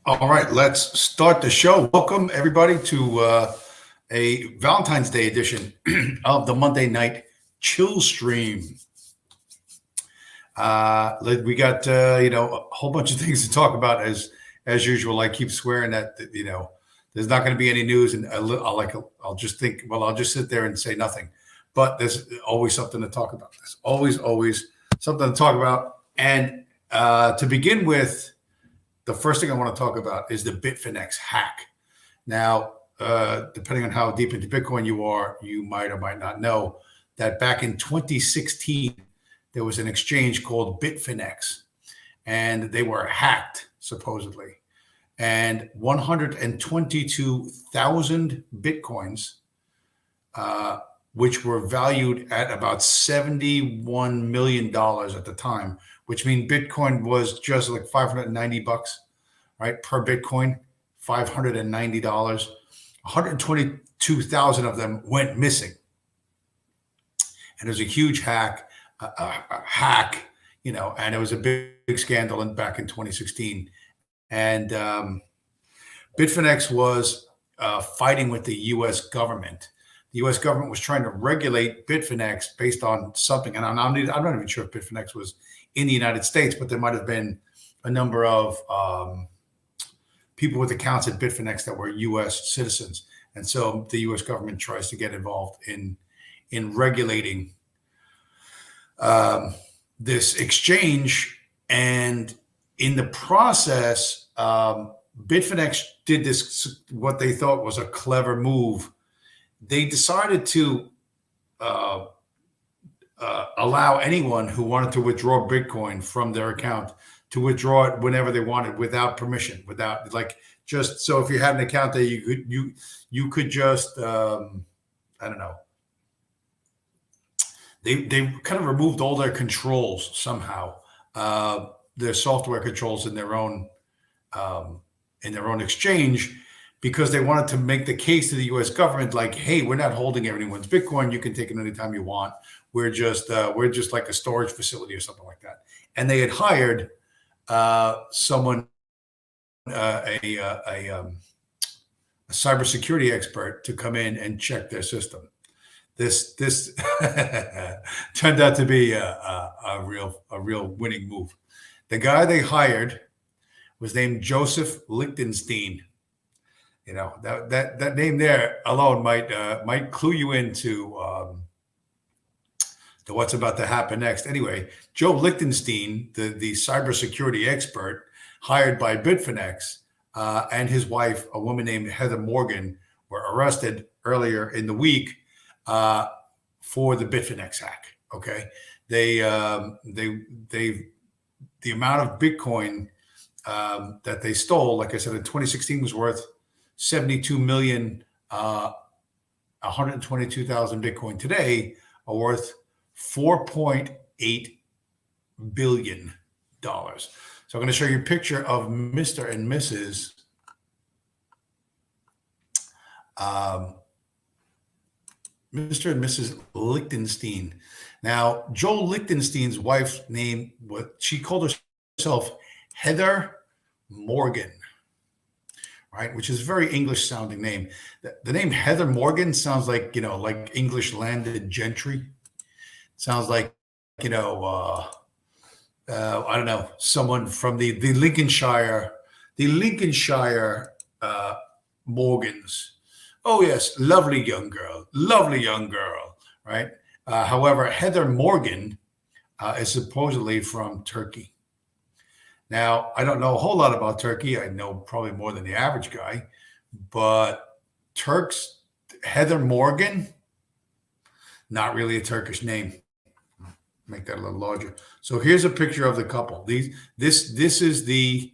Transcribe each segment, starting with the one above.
All right, let's start the show. Welcome, everybody, to a Valentine's Day edition of the Monday Night Chill Stream. We got a whole bunch of things to talk about as usual. I keep swearing that there's not going to be any news, and I'll just think, well, I'll just sit there and say nothing. But there's always something to talk about. There's always something to talk about. And to begin with, the first thing I want to talk about is the Bitfinex hack. Now, depending on how deep into Bitcoin you are, you might or might not know that back in 2016, there was an exchange called Bitfinex, and they were hacked, supposedly. And 122,000 Bitcoins, which were valued at about $71 million at the time, which means Bitcoin was just like $590, right? Per Bitcoin, $590. 122,000 of them went missing. And it was a huge hack, and it was a big scandal back in 2016. And Bitfinex was fighting with the U.S. government. The U.S. government was trying to regulate Bitfinex based on something. And I'm not even sure if Bitfinex was in the United States, but there might have been a number of people with accounts at Bitfinex that were U.S. citizens. And so the U.S. government tries to get involved in regulating this exchange. And in the process, Bitfinex did this, what they thought was a clever move. They decided to allow anyone who wanted to withdraw Bitcoin from their account to withdraw it whenever they wanted without permission, without so if you had an account there, you could just I don't know. They kind of removed all their controls somehow, their software controls in their own exchange, because they wanted to make the case to the U.S. government, like, hey, we're not holding everyone's Bitcoin. You can take it anytime you want. We're just like a storage facility or something like that. And they had hired someone, a cybersecurity expert, to come in and check their system. This turned out to be a real winning move. The guy they hired was named Joseph Lichtenstein. That name there alone might clue you into to what's about to happen next. Anyway, Joe Lichtenstein, the cybersecurity expert hired by Bitfinex, and his wife, a woman named Heather Morgan, were arrested earlier in the week for the Bitfinex hack. Okay, the amount of Bitcoin that they stole, like I said, in 2016 was worth 72 million. 122,000 Bitcoin today are worth $4.8 billion. So I'm going to show you a picture of Mr. and Mrs. Mr. and Mrs. Lichtenstein. Now, Joel Lichtenstein's wife's name, she called herself Heather Morgan, right? Which is a very English sounding name. The name Heather Morgan sounds like, like English landed gentry. Sounds like, I don't know, someone from the Lincolnshire Morgans. Oh yes, lovely young girl, right? However, Heather Morgan is supposedly from Turkey. Now, I don't know a whole lot about Turkey. I know probably more than the average guy, but Heather Morgan, not really a Turkish name. Make that a little larger. So here's a picture of the couple. This is the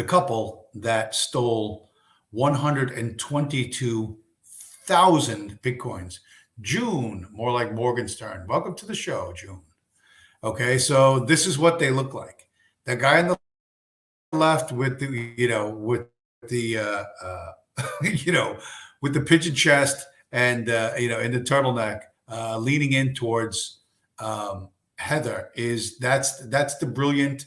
couple that stole 122,000 Bitcoins. June, more like Morgenstern. Welcome to the show, June. Okay, so this is what they look like. The guy on the left with the with the pigeon chest and in the turtleneck, leaning in towards Heather, that's the brilliant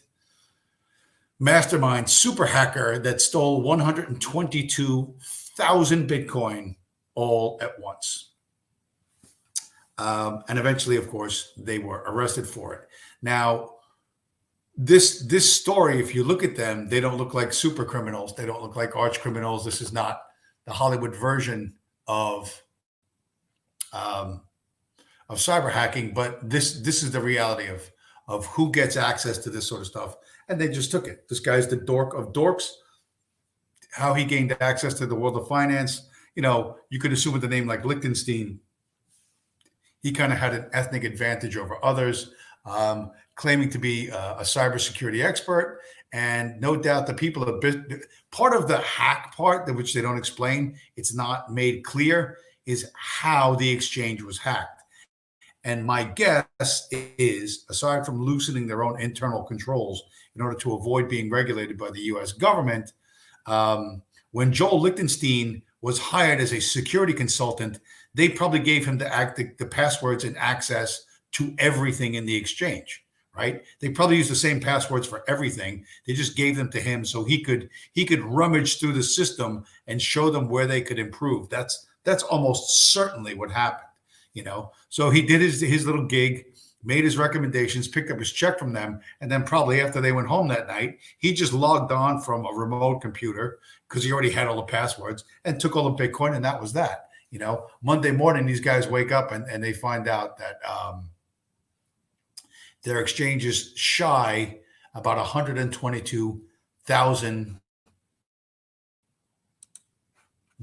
mastermind super hacker that stole 122,000 Bitcoin all at once. And eventually, of course, they were arrested for it. Now, this story, if you look at them, they don't look like super criminals. They don't look like arch criminals. This is not the Hollywood version of cyber hacking, but this is the reality of who gets access to this sort of stuff, and they just took it. This guy's the dork of dorks. How he gained access to the world of finance, you could assume with a name like Liechtenstein, he kind of had an ethnic advantage over others, claiming to be a cybersecurity expert. And no doubt the people have been part of the hack part, which they don't explain, it's not made clear, is how the exchange was hacked. And my guess is, aside from loosening their own internal controls in order to avoid being regulated by the US government, when Joel Lichtenstein was hired as a security consultant, they probably gave him the passwords and access to everything in the exchange, right? They probably used the same passwords for everything. They just gave them to him so he could rummage through the system and show them where they could improve. That's almost certainly what happened, So he did his little gig, made his recommendations, picked up his check from them, and then probably after they went home that night, he just logged on from a remote computer because he already had all the passwords and took all the Bitcoin, and that was that. Monday morning, these guys wake up and they find out that their exchange is shy about 122,000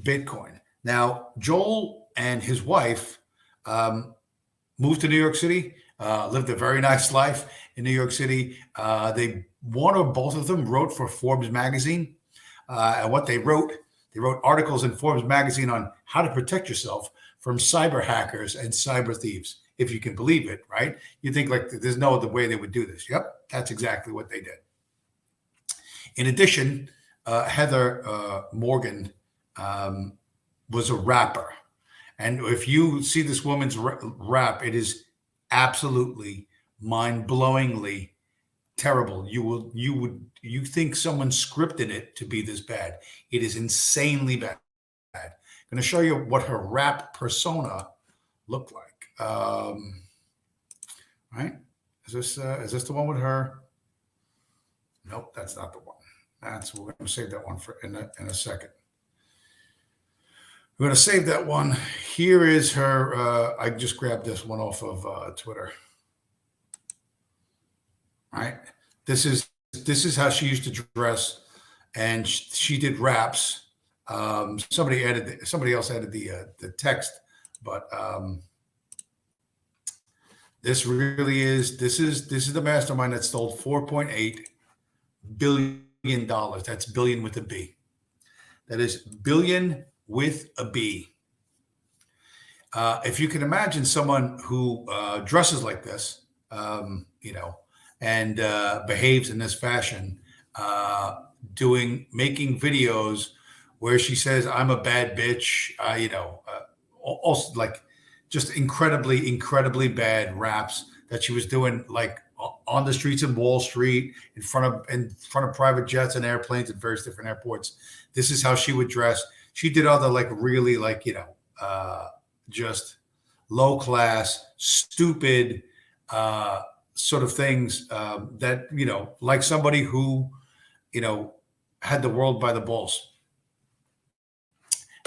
Bitcoin. Now, Joel and his wife moved to New York City, lived a very nice life in New York City. One or both of them wrote for Forbes magazine. And what they wrote articles in Forbes magazine on how to protect yourself from cyber hackers and cyber thieves, if you can believe it, right? You think like there's no other way they would do this. Yep, that's exactly what they did. In addition, Heather Morgan was a rapper. And if you see this woman's rap, it is absolutely mind-blowingly terrible. You think someone scripted it to be this bad. It is insanely bad. I'm going to show you what her rap persona looked like. Right? Is this the one with her? Nope, that's not the one. We're going to save that one for in a second. We're going to save that one. Here is her. I just grabbed this one off of Twitter. All right. This is how she used to dress, and she did raps. Somebody else added the text, but this really is the mastermind that stole $4.8 billion. That's billion with a B. That is billion with a B. If you can imagine someone who dresses like this, and behaves in this fashion, making videos where she says, "I'm a bad bitch," also like just incredibly bad raps that she was doing, like on the streets in Wall Street, in front of private jets and airplanes at various different airports. This is how she would dress. She did other really just low class, stupid sort of things that like somebody who had the world by the balls.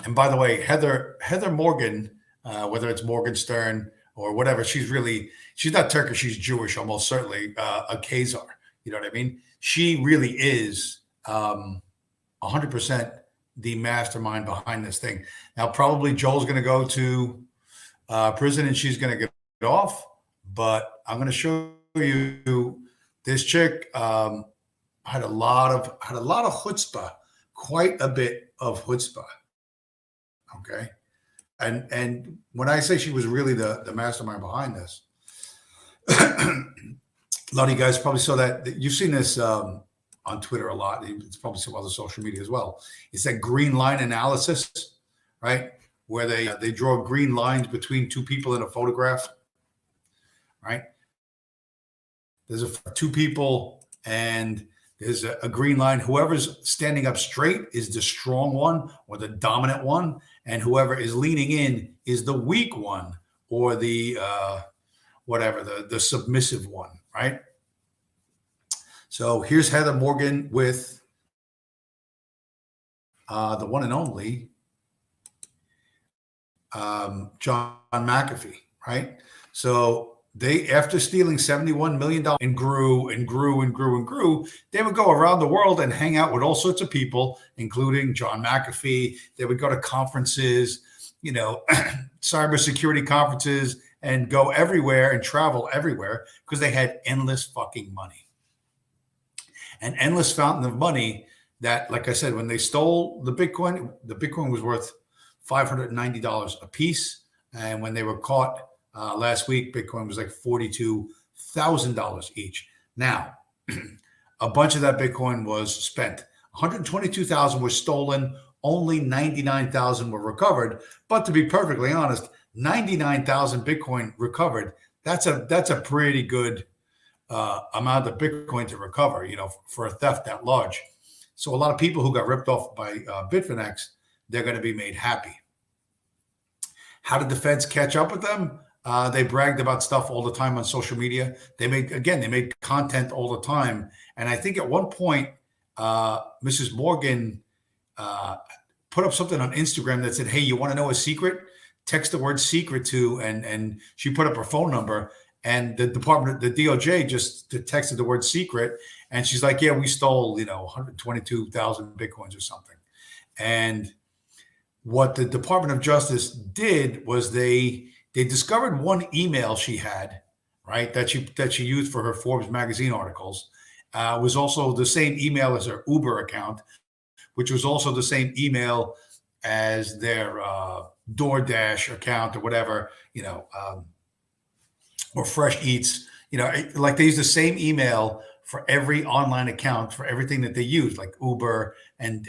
And by the way, Heather Morgan, whether it's Morgenstern or whatever, she's not Turkish, she's Jewish, almost certainly a Khazar. You know what I mean? She really is 100% the mastermind behind this thing. Now, probably Joel's going to go to prison and she's going to get off, but I'm going to show you this chick had a lot of chutzpah, quite a bit of chutzpah. Okay. And when I say she was really the mastermind behind this, a lot of you guys probably saw that. You've seen this on Twitter a lot. It's probably some other social media as well. It's that green line analysis, right? Where they draw green lines between two people in a photograph, right? There's two people and There's a green line. Whoever's standing up straight is the strong one or the dominant one, and whoever is leaning in is the weak one or the whatever the submissive one, right? So here's Heather Morgan with the one and only John McAfee, right? So they, after stealing $71 million and grew and grew and grew and grew, they would go around the world and hang out with all sorts of people, including John McAfee. They would go to conferences, cybersecurity conferences, and go everywhere and travel everywhere because they had endless fucking money. An endless fountain of money that, like I said, when they stole the Bitcoin was worth $590 a piece. And when they were caught last week, Bitcoin was like $42,000 each. Now, a bunch of that Bitcoin was spent. 122,000 was stolen. Only 99,000 were recovered. But to be perfectly honest, 99,000 Bitcoin recovered. That's a pretty good amount of Bitcoin to recover, for a theft that large. So a lot of people who got ripped off by Bitfinex, they're going to be made happy. How did the feds catch up with them? They bragged about stuff all the time on social media. They made content all the time. And I think at one point, Mrs. Morgan put up something on Instagram that said, "Hey, you want to know a secret? Text the word secret to," and she put up her phone number. And the DOJ just texted the word secret. And she's like, "Yeah, we stole, 122,000 Bitcoins or something." And what the Department of Justice did was they discovered one email she had, right, that she used for her Forbes magazine articles, was also the same email as her Uber account, which was also the same email as their DoorDash account or whatever, or Fresh Eats, like they use the same email for every online account for everything that they use, like Uber and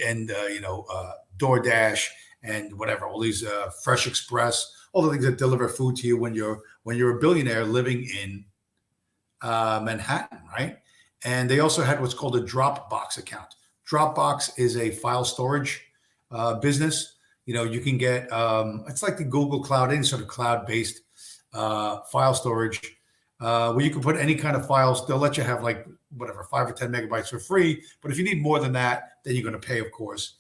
DoorDash and whatever, all these Fresh Express, all the things that deliver food to you when you're a billionaire living in Manhattan, right? And they also had what's called a Dropbox account. Dropbox is a file storage business. You can get it's like the Google Cloud, any sort of cloud-based file storage where you can put any kind of files. They'll let you have like whatever 5 or 10 megabytes for free, but if you need more than that, then you're going to pay, of course.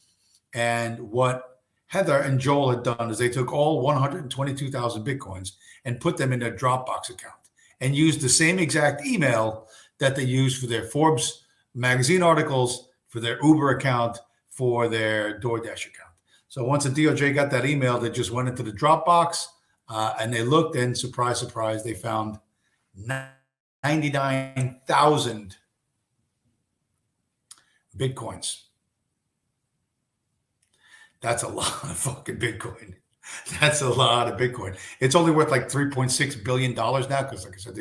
And what Heather and Joel had done is they took all 122,000 Bitcoins and put them in their Dropbox account and used the same exact email that they used for their Forbes magazine articles, for their Uber account, for their DoorDash account. So once the DOJ got that email, they just went into the Dropbox and they looked, and surprise, surprise, they found 99,000 Bitcoins. That's a lot of fucking Bitcoin. That's a lot of Bitcoin. It's only worth like $3.6 billion now because, like I said,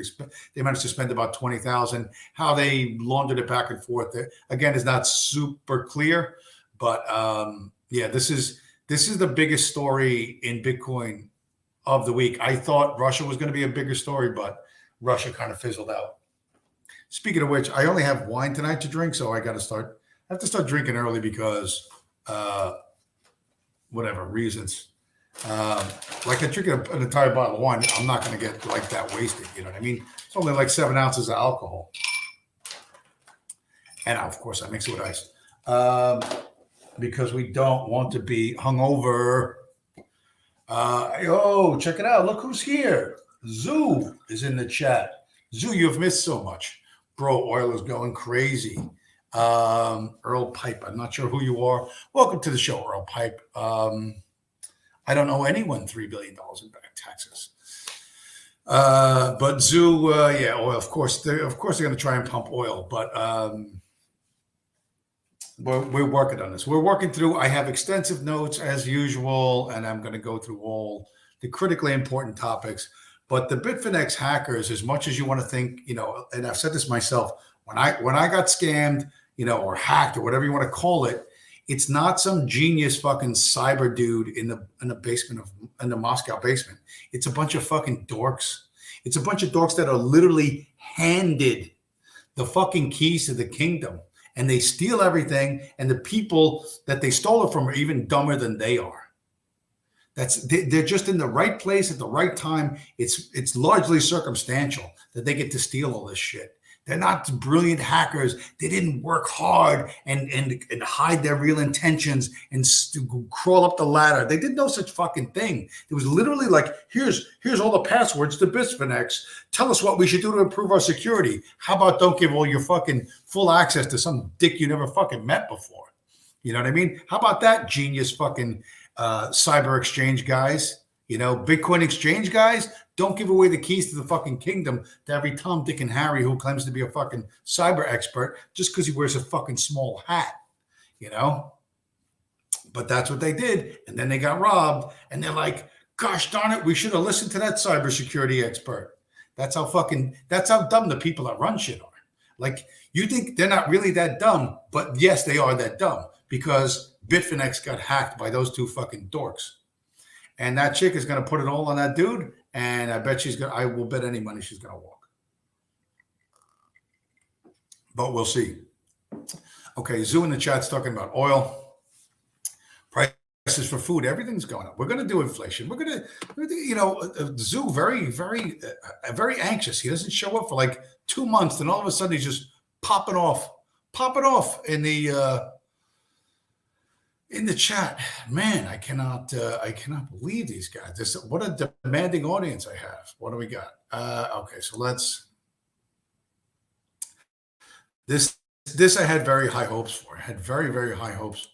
they managed to spend about 20,000. How they laundered it back and forth, again, is not super clear. But yeah, this is the biggest story in Bitcoin of the week. I thought Russia was going to be a bigger story, but Russia kind of fizzled out. Speaking of which, I only have wine tonight to drink, so I have to start drinking early because whatever reasons. Like I drink an entire bottle of wine, I'm not going to get like that wasted. You know what I mean? It's only like 7 ounces of alcohol. And of course, I mix it with ice because we don't want to be hungover. Check it out. Look who's here. Zoo is in the chat. Zoo, you've missed so much. Bro, oil is going crazy. Earl Pipe, I'm not sure who you are. Welcome to the show, Earl Pipe. I don't owe anyone $3 billion in back taxes. But Zoo, yeah, oil, of course they're going to try and pump oil, but we're working on this. We're working through, I have extensive notes as usual, and I'm going to go through all the critically important topics. But the Bitfinex hackers, as much as you want to think, and I've said this myself, when I got scammed, or hacked or whatever you want to call it, it's not some genius fucking cyber dude in the basement in the Moscow basement. It's a bunch of fucking dorks. It's a bunch of dorks that are literally handed the fucking keys to the kingdom and they steal everything. And the people that they stole it from are even dumber than they are. They're just in the right place at the right time. It's largely circumstantial that they get to steal all this shit. They're not brilliant hackers. They didn't work hard and hide their real intentions and crawl up the ladder. They did no such fucking thing. It was literally like, here's all the passwords to Bitfinex. Tell us what we should do to improve our security. How about don't give all your fucking full access to some dick you never fucking met before? You know what I mean? How about that, genius fucking cyber exchange guys? You know, Bitcoin exchange guys, don't give away the keys to the fucking kingdom to every Tom, Dick, and Harry who claims to be a fucking cyber expert just because he wears a fucking small hat, you know? But that's what they did. And then they got robbed. And they're like, gosh darn it, we should have listened to that cybersecurity expert. That's how dumb the people that run shit are. Like, you think they're not really that dumb, but yes, they are that dumb because Bitfinex got hacked by those two fucking dorks. And that chick is going to put it all on that dude. And I bet I will bet any money she's going to walk. But we'll see. Okay, Zoo in the chat's talking about oil. Prices for food, everything's going up. We're going to do inflation. We're going to, you know, Zoo, very, very, very anxious. He doesn't show up for like 2 months. And all of a sudden he's just popping off in the chat. Man, I cannot believe these guys. What a demanding audience I have. What do we got? Okay, so this I had very high hopes for. I had very, very high hopes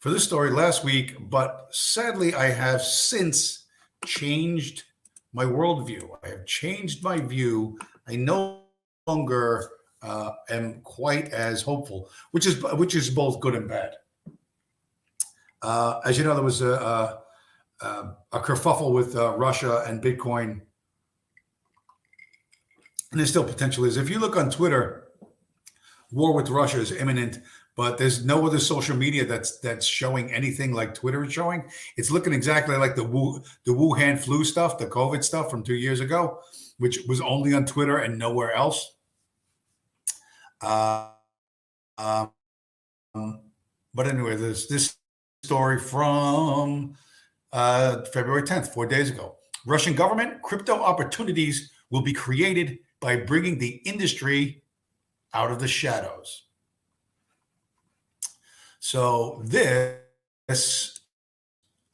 for this story last week, but sadly I have since changed my worldview. I have changed my view. I no longer am quite as hopeful, which is both good and bad. As you know, there was a kerfuffle with Russia and Bitcoin, and there still potential is. If you look on Twitter, war with Russia is imminent, but there's no other social media that's showing anything like Twitter is showing. It's looking exactly like the Wuhan flu stuff, the COVID stuff from 2 years ago, which was only on Twitter and nowhere else. But anyway, there's this story from February 10th, 4 days ago. Russian government crypto opportunities will be created by bringing the industry out of the shadows. So this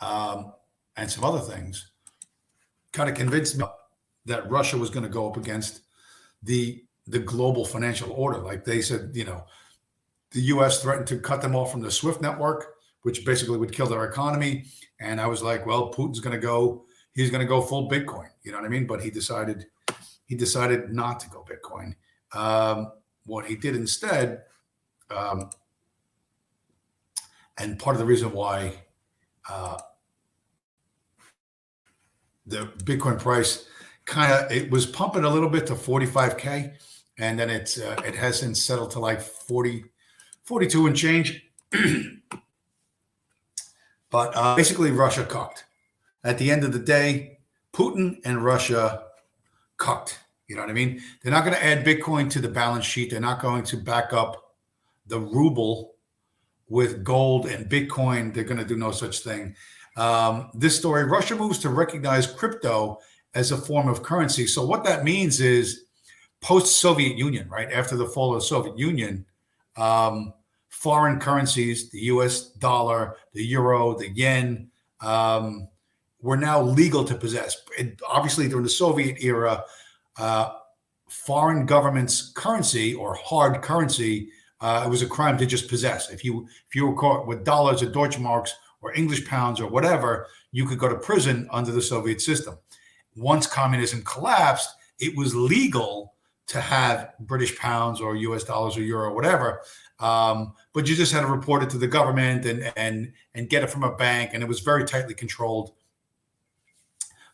and some other things kind of convinced me that Russia was going to go up against the global financial order. Like they said, you know, the U.S. threatened to cut them off from the SWIFT network, which basically would kill their economy. And I was like, well, Putin's going to go, he's going to go full Bitcoin. You know what I mean? But he decided not to go Bitcoin. What he did instead, and part of the reason why the Bitcoin price it was pumping a little bit to 45K, and then it has since settled to like 42 and change. But basically, Russia cucked. At the end of the day, Putin and Russia cucked. You know what I mean? They're not going to add Bitcoin to the balance sheet. They're not going to back up the ruble with gold and Bitcoin. They're going to do no such thing. This story, Russia moves to recognize crypto as a form of currency. So what that means is post-Soviet Union, right? After the fall of the Soviet Union, foreign currencies, the US dollar, the euro, the yen, were now legal to possess. Obviously, during the Soviet era, foreign governments' currency or hard currency, it was a crime to just possess. If you were caught with dollars or Deutschmarks or English pounds or whatever, you could go to prison under the Soviet system. Once communism collapsed, it was legal to have British pounds or US dollars or euro or whatever. But you just had to report it to the government and get it from a bank, and it was very tightly controlled.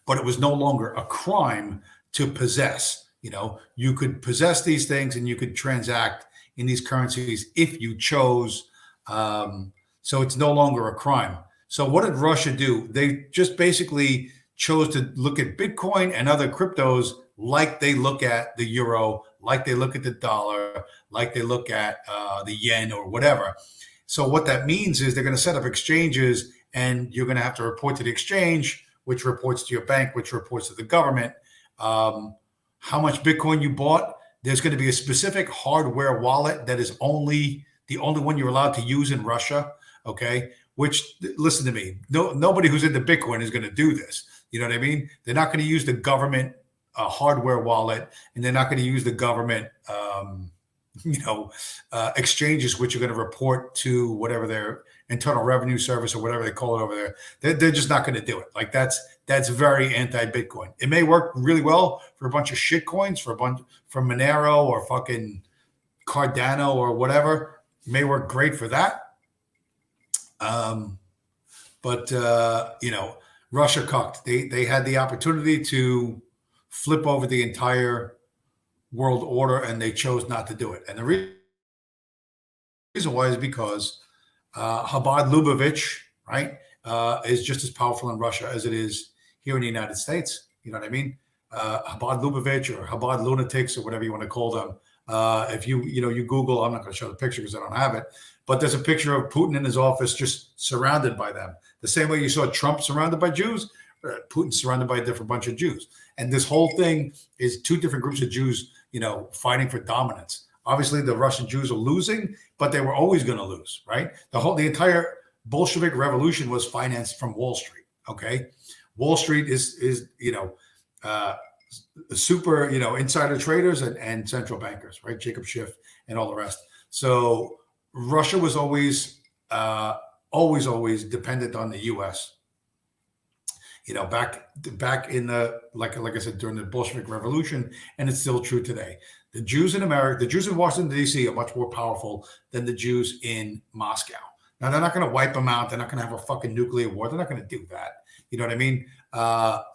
But it was no longer a crime to possess. You know, you could possess these things and you could transact in these currencies if you chose. So it's no longer a crime. So what did Russia do? They just basically chose to look at Bitcoin and other cryptos like they look at the euro, like they look at the dollar, like they look at the yen or whatever. So what that means is they're going to set up exchanges, and you're going to have to report to the exchange, which reports to your bank, which reports to the government, how much Bitcoin you bought. There's going to be a specific hardware wallet that is only the only one you're allowed to use in Russia. Okay. Which, listen to me, nobody who's into Bitcoin is going to do this. You know what I mean? They're not going to use the government hardware wallet, and they're not going to use the government, exchanges, which are going to report to whatever their internal revenue service or whatever they call it over there. They're just not going to do it. Like that's very anti-Bitcoin. It may work really well for a bunch of shit coins, for Monero or fucking Cardano or whatever. It may work great for that. But Russia cucked. They had the opportunity to flip over the entire world order, and they chose not to do it. And the reason why is because Chabad Lubavitch, right, is just as powerful in Russia as it is here in the United States. You know what I mean? Chabad Lubavitch or Chabad lunatics or whatever you want to call them. If you Google, I'm not going to show the picture because I don't have it, but there's a picture of Putin in his office just surrounded by them. The same way you saw Trump surrounded by Jews, Putin surrounded by a different bunch of Jews. And this whole thing is two different groups of Jews, fighting for dominance. Obviously, the Russian Jews are losing, but they were always going to lose, right? The entire Bolshevik revolution was financed from Wall Street. Okay, Wall Street is super, insider traders and central bankers, right? Jacob Schiff and all the rest. So Russia was always dependent on the U.S. Back in the like I said, during the Bolshevik Revolution, and it's still true today. The Jews in America, the Jews in Washington D.C. are much more powerful than the Jews in Moscow. Now they're not going to wipe them out. They're not going to have a fucking nuclear war. They're not going to do that. You know what I mean?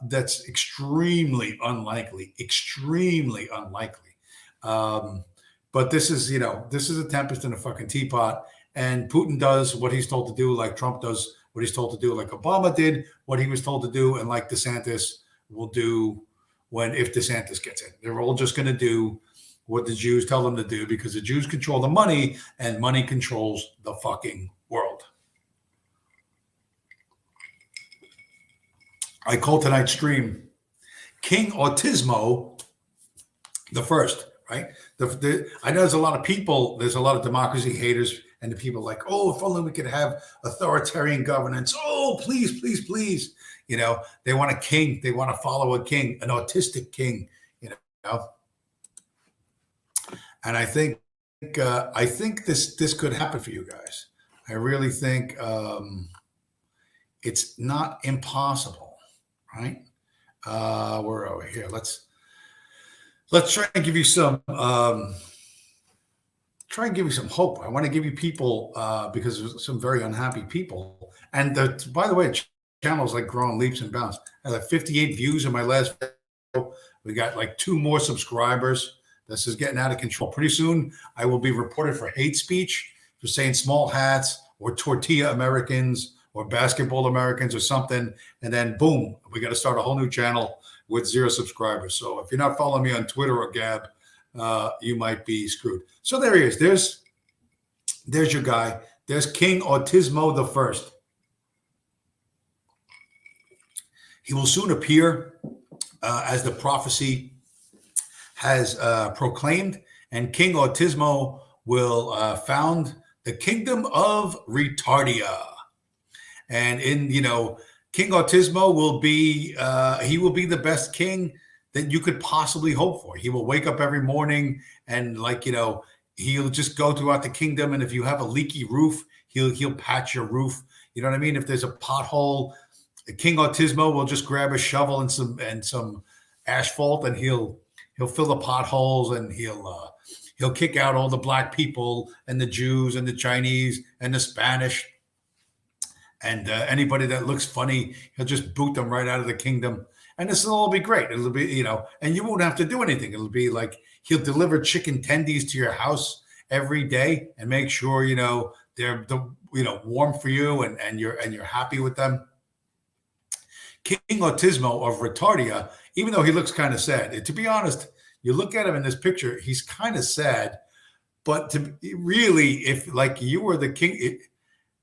That's extremely unlikely. Extremely unlikely. But this is a tempest in a fucking teapot. And Putin does what he's told to do, like Trump does what he's told to do, like Obama did what he was told to do, and like DeSantis will do if DeSantis gets in. They're all just going to do what the Jews tell them to do, because the Jews control the money, and money controls the fucking world. I call tonight's stream King Autismo the First, right? I know there's a lot of democracy haters, and the people like, oh, if only we could have authoritarian governance. Oh, please, please, please. They want a king. They want to follow a king, an autistic king, And I think this could happen for you guys. I really think it's not impossible, right? We're over here. Let's try and give you some hope. I want to give you people because there's some very unhappy people. And by the way, channel's like growing leaps and bounds. I had 58 views in my last video. We got like 2 more subscribers. This is getting out of control. Pretty soon, I will be reported for hate speech for saying small hats or tortilla Americans or basketball Americans or something. And then boom, we got to start a whole new channel with 0 subscribers. So if you're not following me on Twitter or Gab, you might be screwed. So there he is. There's your guy. There's King Autismo the First. He will soon appear as the prophecy has proclaimed, and King Autismo will found the kingdom of Retardia. And King Autismo will be the best king that you could possibly hope for. He will wake up every morning and he'll just go throughout the kingdom. And if you have a leaky roof, he'll patch your roof. You know what I mean? If there's a pothole, King Autismo will just grab a shovel and some asphalt, and he'll fill the potholes, and he'll kick out all the black people and the Jews and the Chinese and the Spanish. And anybody that looks funny, he'll just boot them right out of the kingdom. And this will all be great. It'll be, and you won't have to do anything. It'll be like he'll deliver chicken tendies to your house every day and make sure, they're warm for you and you're happy with them. King Autismo of Retardia, even though he looks kind of sad, to be honest, You look at him in this picture, he's kind of sad. But to really, if like you were the king,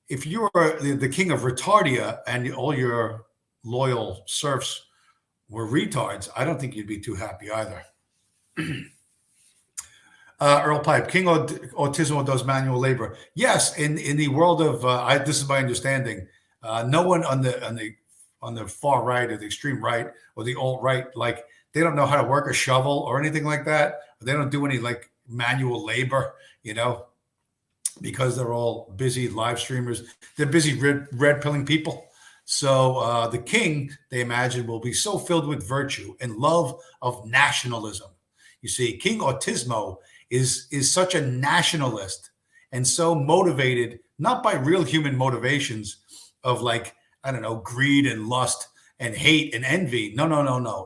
if you were the king of Retardia and all your loyal serfs were retards, I don't think you'd be too happy either. Earl Pipe, King Autismo does manual labor. Yes, in the world of this is my understanding. No one on the far right or the extreme right or the alt right, like they don't know how to work a shovel or anything like that. They don't do any like manual labor, because they're all busy live streamers. They're busy red pilling people. So the king, they imagine, will be so filled with virtue and love of nationalism. You see, King Autismo is such a nationalist and so motivated, not by real human motivations of like, I don't know, greed and lust and hate and envy. No,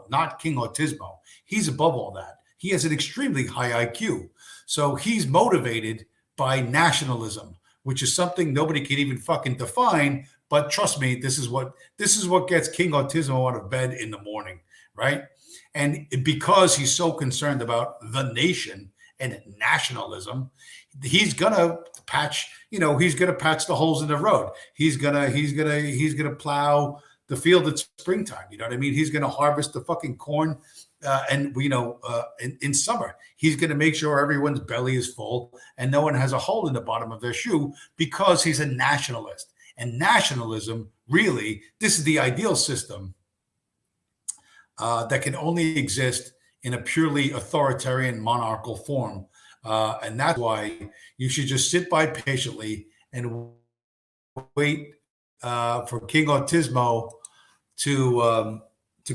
not King Autismo. He's above all that. He has an extremely high IQ. So he's motivated by nationalism, which is something nobody can even fucking define. But trust me, this is what gets King Autismo out of bed in the morning, right? And because he's so concerned about the nation and nationalism, he's gonna patch the holes in the road. He's gonna plow the field at springtime. You know what I mean? He's gonna harvest the fucking corn, in summer. He's gonna make sure everyone's belly is full and no one has a hole in the bottom of their shoe because he's a nationalist. And nationalism, really, this is the ideal system that can only exist in a purely authoritarian monarchical form. And that's why you should just sit by patiently and wait for King Autismo to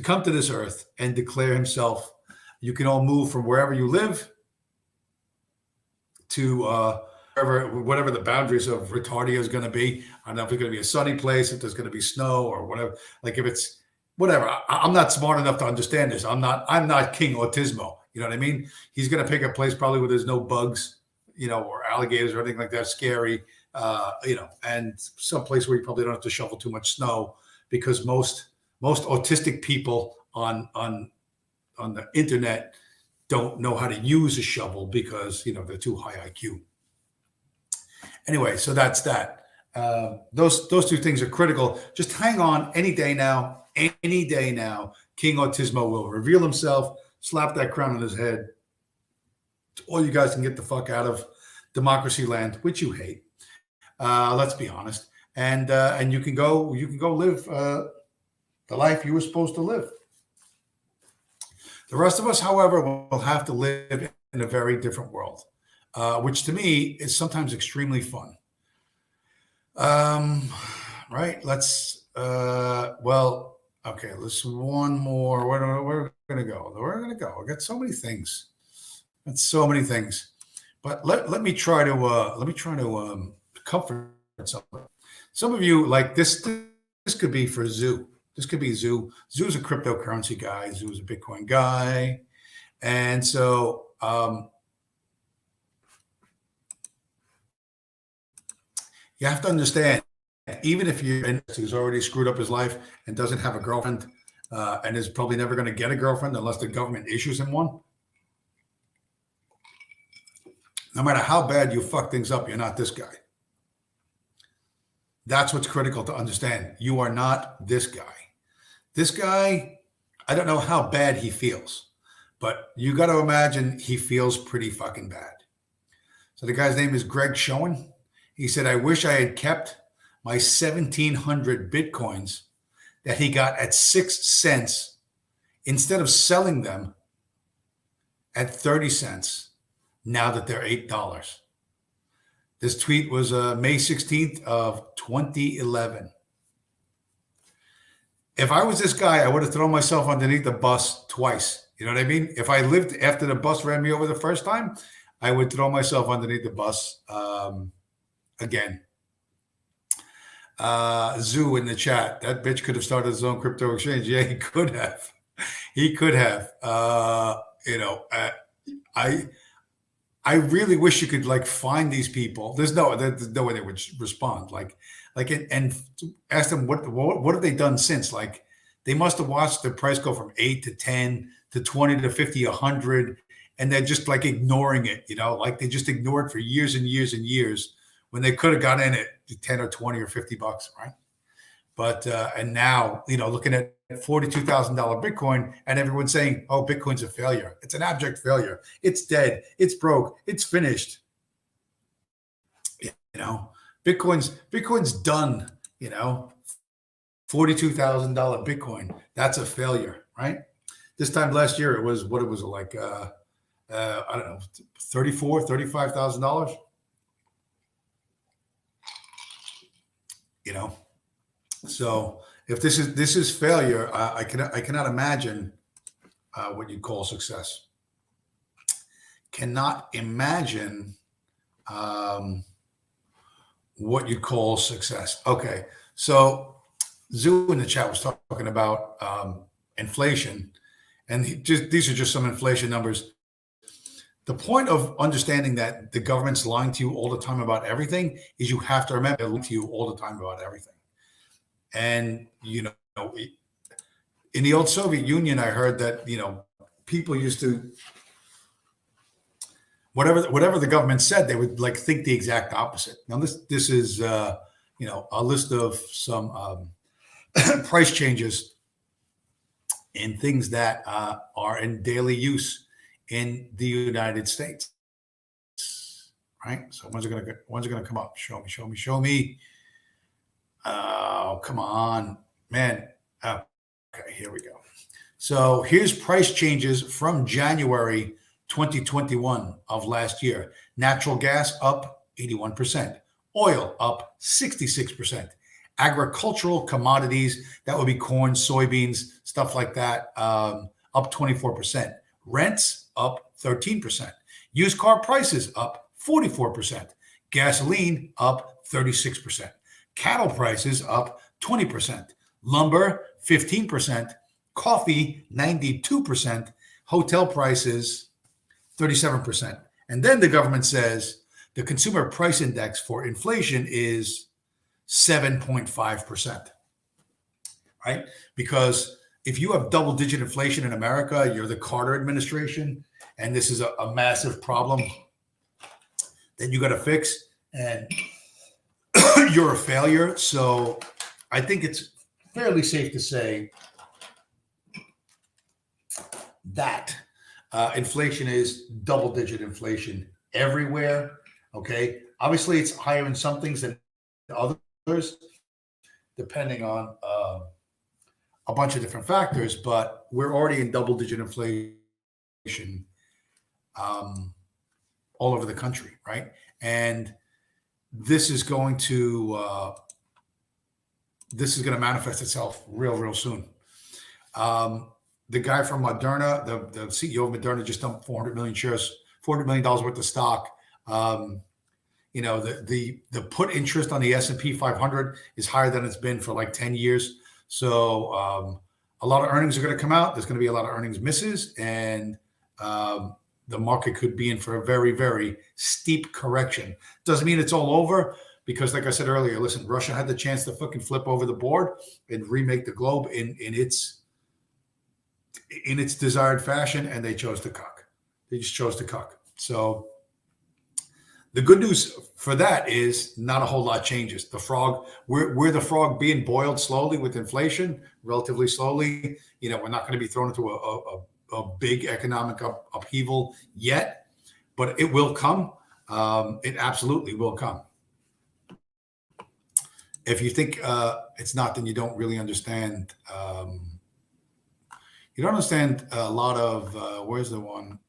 come to this earth and declare himself. You can all move from wherever you live to whatever the boundaries of Retardia is going to be. I don't know if it's going to be a sunny place, if there's going to be snow or whatever. Like if it's whatever. I'm not smart enough to understand this. I'm not King Autismo. You know what I mean? He's going to pick a place probably where there's no bugs, or alligators or anything like that scary, and some place where you probably don't have to shovel too much snow, because most autistic people on the internet don't know how to use a shovel because they're too high IQ. Anyway, so that's that. Those two things are critical. Just hang on. Any day now, King Autismo will reveal himself, slap that crown on his head. All you guys can get the fuck out of democracy land, which you hate. Let's be honest. And you can go live the life you were supposed to live. The rest of us, however, will have to live in a very different world, which to me is sometimes extremely fun. Right? Let's, okay, let's one more. Where are we going to go? Where are we going to go? I got so many things. But let me try to comfort someone. Some of you like this. This could be for Zoo. This could be Zoo. Zoo's a cryptocurrency guy. Zoo's a Bitcoin guy, and so you have to understand. Even if you're who's already screwed up his life and doesn't have a girlfriend, and is probably never going to get a girlfriend unless the government issues him one. No matter how bad you fuck things up, you're not this guy. That's what's critical to understand. You are not this guy. This guy, I don't know how bad he feels, but you got to imagine he feels pretty fucking bad. So the guy's name is Greg Schoen. He said, I wish I had kept my 1,700 Bitcoins that he got at 6 cents instead of selling them at 30 cents now that they're $8. This tweet was May 16th of 2011. If I was this guy, I would have thrown myself underneath the bus twice. You know what I mean? If I lived after the bus ran me over the first time, I would throw myself underneath the bus again. Zoo in the chat. That bitch could have started his own crypto exchange. Yeah, he could have. I really wish you could like find these people. There's no way they would respond. And ask them what have they done since? Like they must have watched the price go from 8 to 10 to 20 to 50, 100, and they're just like ignoring it, like they just ignored for years and years and years when they could have got in at 10 or 20 or $50, right? But and now, looking at $42,000 Bitcoin, and everyone's saying, "Oh, Bitcoin's a failure. It's an abject failure. It's dead. It's broke. It's finished." You know, Bitcoin's done. $42,000 Bitcoin. That's a failure, right? This time last year, it was like. I don't know, $35,000. So if this is failure, I cannot imagine what you call success. Cannot imagine what you call success. Okay, so Zoo in the chat was talking about inflation, and these are just some inflation numbers. The point of understanding that the government's lying to you all the time about everything is you have to remember they're lying to you all the time about everything. And, in the old Soviet Union, I heard that, people used to, whatever the government said, they would like think the exact opposite. Now, this is, a list of some price changes in things that are in daily use in the United States, right? So when's it gonna come up? Show me. Oh, come on, man. Okay, here we go. So here's price changes from January 2021 of last year. Natural gas up 81%, oil up 66%, agricultural commodities, that would be corn, soybeans, stuff like that, up 24%. Rents up 13%. Used car prices up 44%. Gasoline up 36%. Cattle prices up 20%. Lumber 15%. Coffee 92%. Hotel prices 37%. And then the government says the consumer price index for inflation is 7.5%. Right? Because if you have double-digit inflation in America, you're the Carter administration, and this is a massive problem that you got to fix, and you're a failure. So I think it's fairly safe to say that inflation is double-digit inflation everywhere. Okay, obviously it's higher in some things than others, depending on a bunch of different factors, but we're already in double-digit inflation all over the country, right? And this is going to manifest itself real soon. The guy from Moderna, the CEO of Moderna, just dumped 400 million shares, $400 million worth of stock. The put interest on the S&P 500 is higher than it's been for like 10 years. So a lot of earnings are going to come out. There's going to be a lot of earnings misses, and the market could be in for a very, very steep correction. Doesn't mean it's all over, because like I said earlier, listen, Russia had the chance to fucking flip over the board and remake the globe in its desired fashion, and they chose to cuck. They just chose to cuck. So the good news for that is not a whole lot changes. The frog, we're the frog being boiled slowly with inflation, relatively slowly. We're not going to be thrown into a big economic upheaval yet, but it will come. It absolutely will come. If you think it's not, then you don't really understand. You don't understand a lot of, where's the one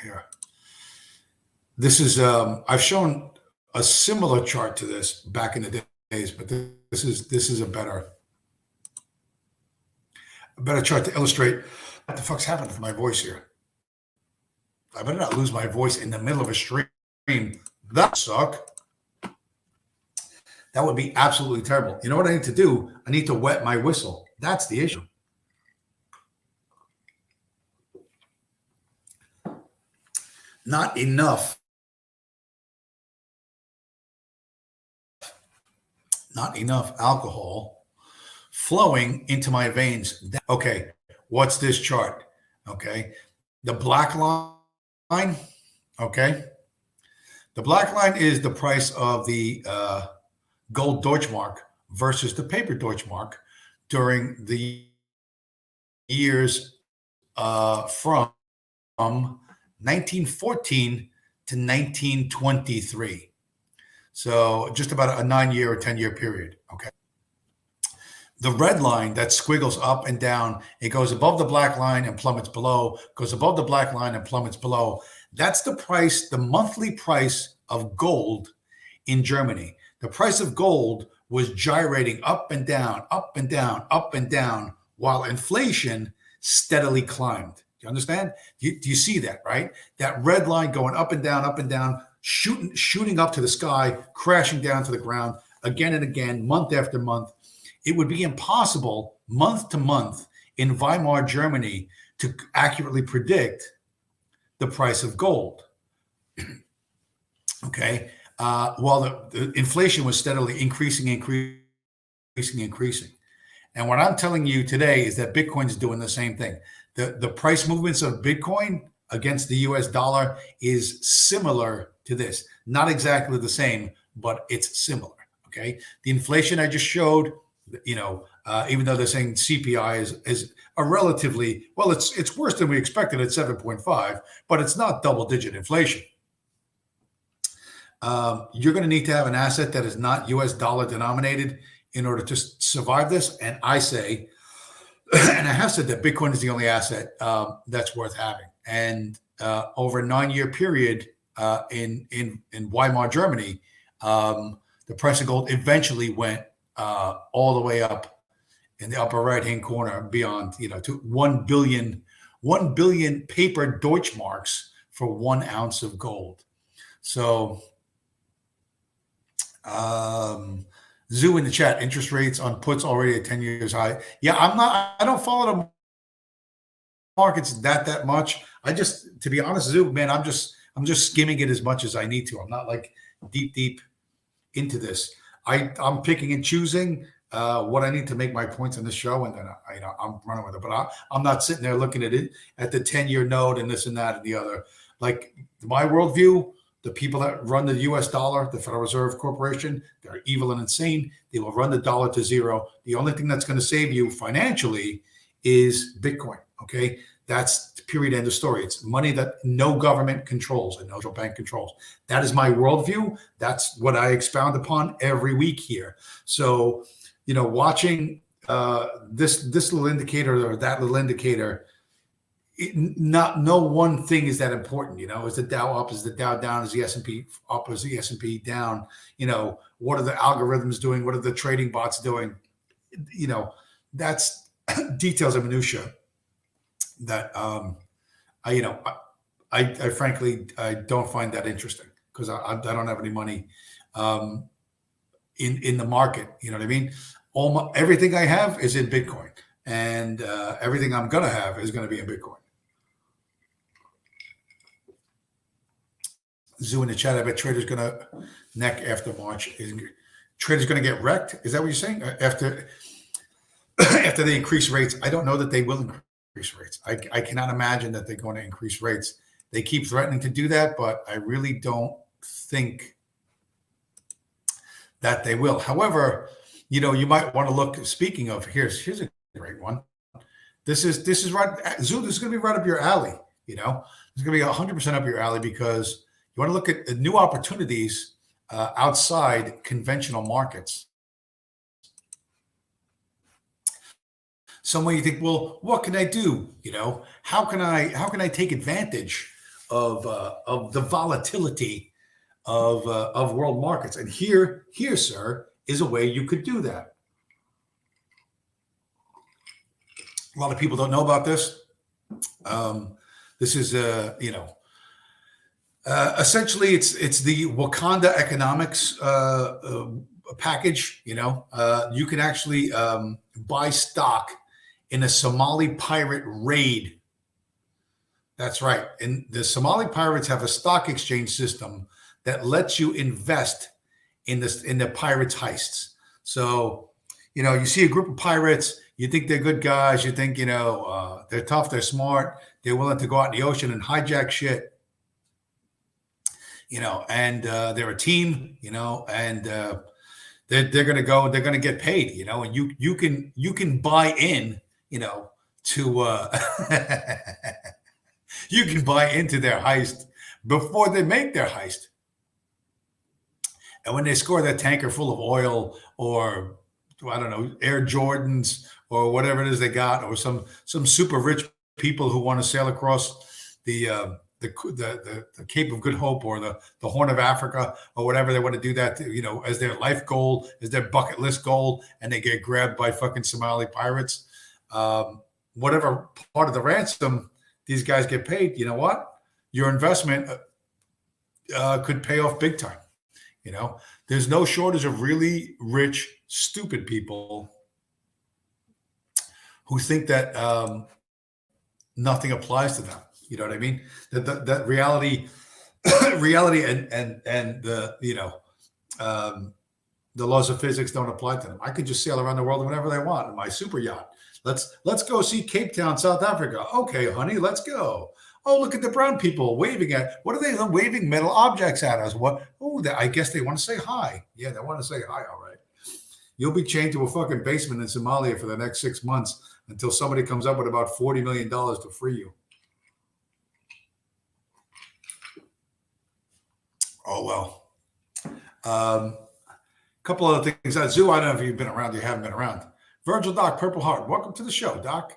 here? This is, I've shown a similar chart to this back in the days, but this is a better chart to illustrate what the fuck's happening to my voice here. I better not lose my voice in the middle of a stream. That would suck. That would be absolutely terrible. You know what I need to do? I need to wet my whistle. That's the issue. Not enough alcohol flowing into my veins. Okay, what's this chart? Okay, The black line, okay? The black line is the price of the gold Deutschmark versus the paper Deutschmark during the years from 1914 to 1923. So just about a 9 year or 10-year period. Okay. The red line that squiggles up and down, it goes above the black line and plummets below, goes above the black line and plummets below. That's the price, the monthly price of gold in Germany. The price of gold was gyrating up and down, up and down, up and down, while inflation steadily climbed. Do you understand? Do you see that, right? That red line going up and down, shooting up to the sky, crashing down to the ground again and again, month after month. It would be impossible month to month in Weimar Germany to accurately predict the price of gold. Okay. While the inflation was steadily increasing. And what I'm telling you today is that Bitcoin is doing the same thing. The price movements of Bitcoin against the US dollar is similar to this. Not exactly the same, but it's similar. Okay. The inflation I just showed, even though they're saying CPI is a relatively, well, it's worse than we expected at 7.5, but it's not double-digit inflation. You're going to need to have an asset that is not US dollar denominated in order to survive this. And I say, and I have said that Bitcoin is the only asset that's worth having. And over a 9-year period in Weimar, Germany, the price of gold eventually went all the way up in the upper right-hand corner beyond, to 1 billion paper Deutschmarks for 1 ounce of gold. So, Zoo in the chat, interest rates on puts already at 10 years high. Yeah, I don't follow the markets that much. To be honest, Zoo, man, I'm just skimming it as much as I need to. I'm not like deep into this. I'm picking and choosing what I need to make my points on the show, and then I'm running with it. But I'm not sitting there looking at it at the 10-year note and this and that and the other. Like my worldview, the people that run the U.S. dollar, the Federal Reserve Corporation, they're evil and insane. They will run the dollar to zero. The only thing that's going to save you financially is Bitcoin. Okay, that's the period, end of story. It's money that no government controls and no central bank controls. That is my worldview. That's what I expound upon every week here. So, watching this little indicator or that little indicator, no one thing is that important. Is the Dow up? Is the Dow down? Is the S&P up? Is the S&P down? What are the algorithms doing? What are the trading bots doing? That's details and minutia that I frankly I don't find that interesting because I don't have any money in the market. You know what I mean? Everything I have is in Bitcoin, and everything I'm gonna have is gonna be in Bitcoin. Zoo in the chat. I bet traders gonna neck after March. Traders gonna get wrecked? Is that what you're saying? After they increase rates, I don't know that they will increase rates. I cannot imagine that they're going to increase rates. They keep threatening to do that, but I really don't think that they will. However, you might want to look. Speaking of, here's a great one. This is right, Zoo. This is going to be right up your alley. It's going to be 100% up your alley because you want to look at the new opportunities outside conventional markets. Somewhere you think, well, what can I do? How can I take advantage of the volatility of world markets? And here, sir, is a way you could do that. A lot of people don't know about this. This is essentially it's the Wakanda economics package. You can actually buy stock in a Somali pirate raid. That's right. And the Somali pirates have a stock exchange system that lets you invest in the pirates' heists. So, You see a group of pirates, you think they're good guys, you think, they're tough, they're smart, they're willing to go out in the ocean and hijack shit, and they're a team, and they're going to go, they're going to get paid, and you can buy in, to you can buy into their heist before they make their heist. And when they score that tanker full of oil, or I don't know, Air Jordans, or whatever it is they got, or some super rich people who want to sail across the Cape of Good Hope, or the Horn of Africa, or whatever, they want to do that, as their life goal, as their bucket list goal, and they get grabbed by fucking Somali pirates. Whatever part of the ransom these guys get paid, you know what? Your investment could pay off big time. There's no shortage of really rich, stupid people who think that nothing applies to them. You know what I mean? That reality, and the laws of physics don't apply to them. I could just sail around the world whenever they want in my super yacht. Let's go see Cape Town, South Africa. Okay, honey, let's go. Oh, look at the brown people waving at. What are they waving metal objects at us? What? Oh, I guess they want to say hi. Yeah, they want to say hi. All right. You'll be chained to a fucking basement in Somalia for the next 6 months until somebody comes up with about $40 million to free you. Oh, well. Couple other things. Zoo, I don't know if you've been around. You haven't been around. Virgil Doc, Purple Heart. Welcome to the show, Doc.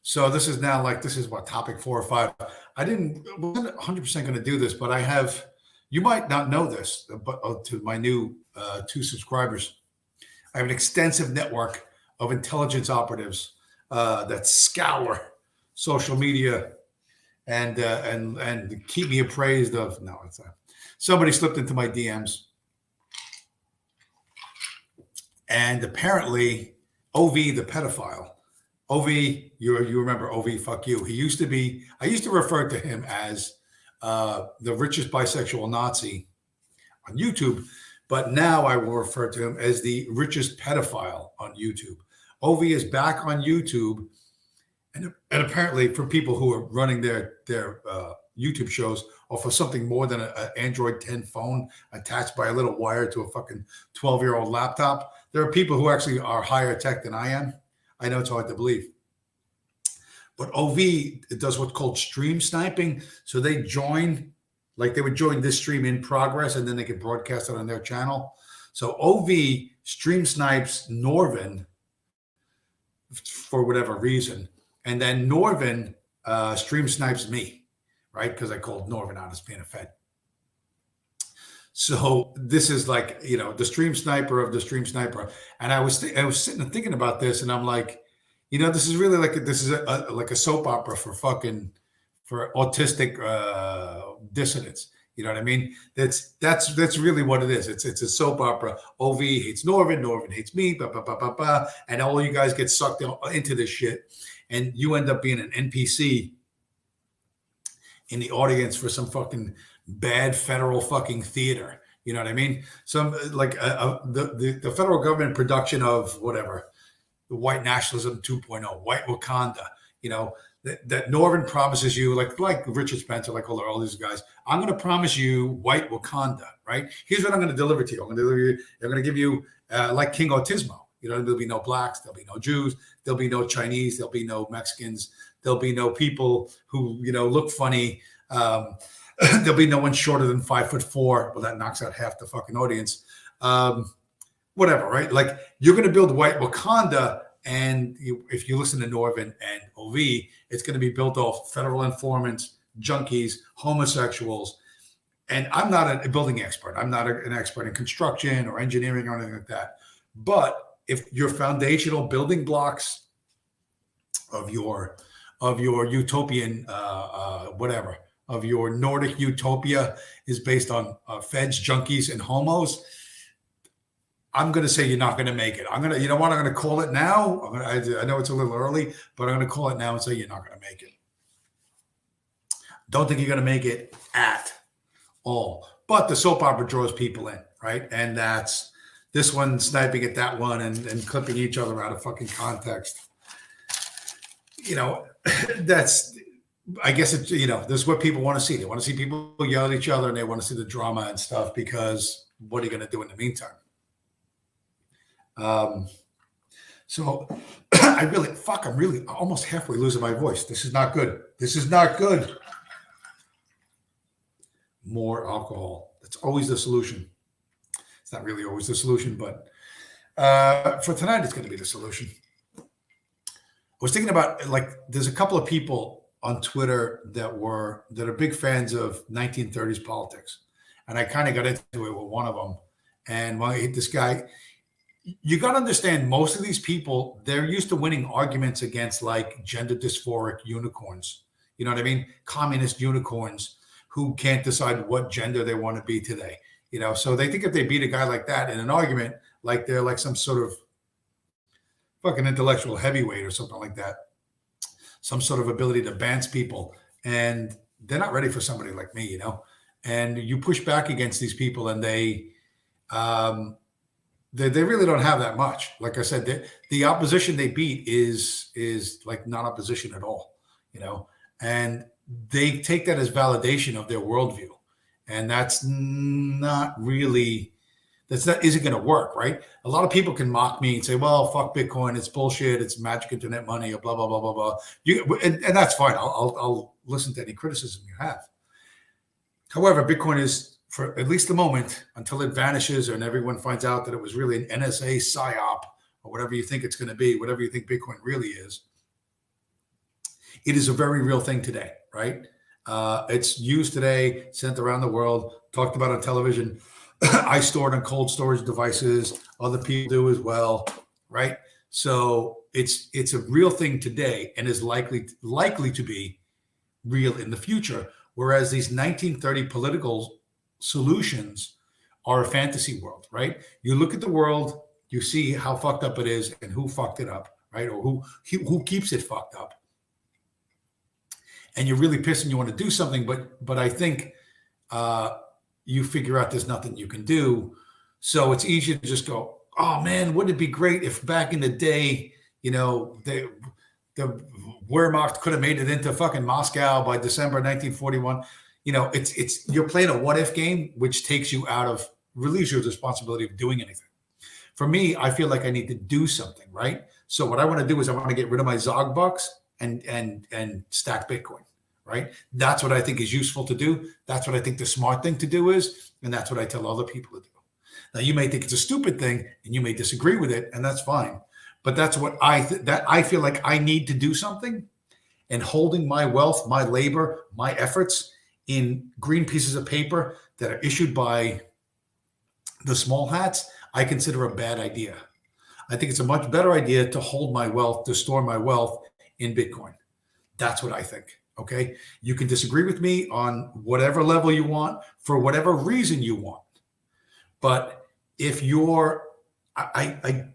So this is now what, topic 4 or 5. I wasn't 100% going to do this, but I have, you might not know this, but to my new 2 subscribers, I have an extensive network of intelligence operatives that scour social media and keep me appraised of. No, it's not. Somebody slipped into my DMs, and apparently OV, the pedophile, OV, you remember OV, fuck you. I used to refer to him as the richest bisexual Nazi on YouTube, but now I will refer to him as the richest pedophile on YouTube. OV is back on YouTube, and apparently for people who are running their YouTube shows off of something more than an Android 10 phone attached by a little wire to a fucking 12-year-old laptop, there are people who actually are higher tech than I am. I know it's hard to believe. But OV does what's called stream sniping. So they join, like they would join this stream in progress, and then they could broadcast it on their channel. So OV stream snipes Norvin for whatever reason. And then Norvin stream snipes me, right? Because I called Norvin out as being a Fed. So this is like, the stream sniper of the stream sniper. And I was sitting and thinking about this, and I'm like, this is really like a soap opera for autistic dissidents. You know what I mean? That's really what it is. It's a soap opera. OV hates Norvin, Norvin hates me, blah, blah, blah, blah, blah. And all you guys get sucked into this shit, and you end up being an NPC in the audience for some fucking bad federal fucking theater. You know what I mean? Some like the federal government production of whatever, the white nationalism 2.0, white Wakanda, that Norvin promises you, like Richard Spencer, like all these guys, I'm going to promise you white Wakanda, right? Here's what I'm going to deliver to you. I'm going to give you like King Autismo. There'll be no blacks, there'll be no Jews, there'll be no Chinese, there'll be no Mexicans, there'll be no people who, look funny. There'll be no one shorter than 5'4". Well, that knocks out half the fucking audience. Whatever, right? Like, you're going to build white Wakanda, and if you listen to Norvin and OV, it's going to be built off federal informants, junkies, homosexuals. And I'm not a building expert. I'm not an expert in construction or engineering or anything like that. But if your foundational building blocks of your utopian whatever, of your Nordic utopia is based on feds, junkies, and homos, I'm going to say you're not going to make it. I'm going to call it now. I know it's a little early, but I'm going to call it now and say you're not going to make it. Don't think you're going to make it at all. But the soap opera draws people in, right? And that's this one sniping at that one and clipping each other out of fucking context. That's, I guess it's, this is what people want to see. They want to see people yell at each other and they want to see the drama and stuff, because what are you going to do in the meantime? So I'm really almost halfway losing my voice. This is not good. This is not good. More alcohol. That's always the solution. It's not really always the solution, but for tonight, it's going to be the solution. I was thinking about, like, there's a couple of people on Twitter that are big fans of 1930s politics. And I kind of got into it with one of them. And when I hit this guy, you got to understand, most of these people, they're used to winning arguments against like gender dysphoric unicorns. You know what I mean? Communist unicorns who can't decide what gender they want to be today. So they think if they beat a guy like that in an argument, like they're like some sort of fucking intellectual heavyweight or something like that, some sort of ability to bounce people. And they're not ready for somebody like me, and you push back against these people and they really don't have that much. Like I said, the opposition they beat is like not opposition at all, and they take that as validation of their worldview. And that's not really, isn't going to work, right? A lot of people can mock me and say, well, fuck Bitcoin, it's bullshit, it's magic internet money, or blah, blah, blah, blah, blah. And that's fine. I'll listen to any criticism you have. However, Bitcoin is, for at least the moment, until it vanishes and everyone finds out that it was really an NSA psyop, or whatever you think it's going to be, whatever you think Bitcoin really is, it is a very real thing today, right? It's used today, sent around the world, talked about on television. I store it on cold storage devices. Other people do as well, right? So it's a real thing today and is likely to be real in the future. Whereas these 1930 political solutions are a fantasy world, right? You look at the world, you see how fucked up it is and who fucked it up, right? Or who keeps it fucked up. And you're really pissed and you want to do something, but I think you figure out there's nothing you can do. So it's easier to just go, oh man, wouldn't it be great if back in the day, the Wehrmacht could have made it into fucking Moscow by December 1941. It's you're playing a what if game, which takes you relieves you of the responsibility of doing anything. For me, I feel like I need to do something, right? So what I want to do is I want to get rid of my Zog bucks and stack Bitcoin, right? That's what I think is useful to do. That's what I think the smart thing to do is, and that's what I tell other people to do. Now, you may think it's a stupid thing and you may disagree with it, and that's fine. But that's what I feel like I need to do something, and holding my wealth, my labor, my efforts in green pieces of paper that are issued by the small hats, I consider a bad idea. I think it's a much better idea to hold my wealth, to store my wealth in Bitcoin. That's what I think. Okay. You can disagree with me on whatever level you want, for whatever reason you want. But if I'm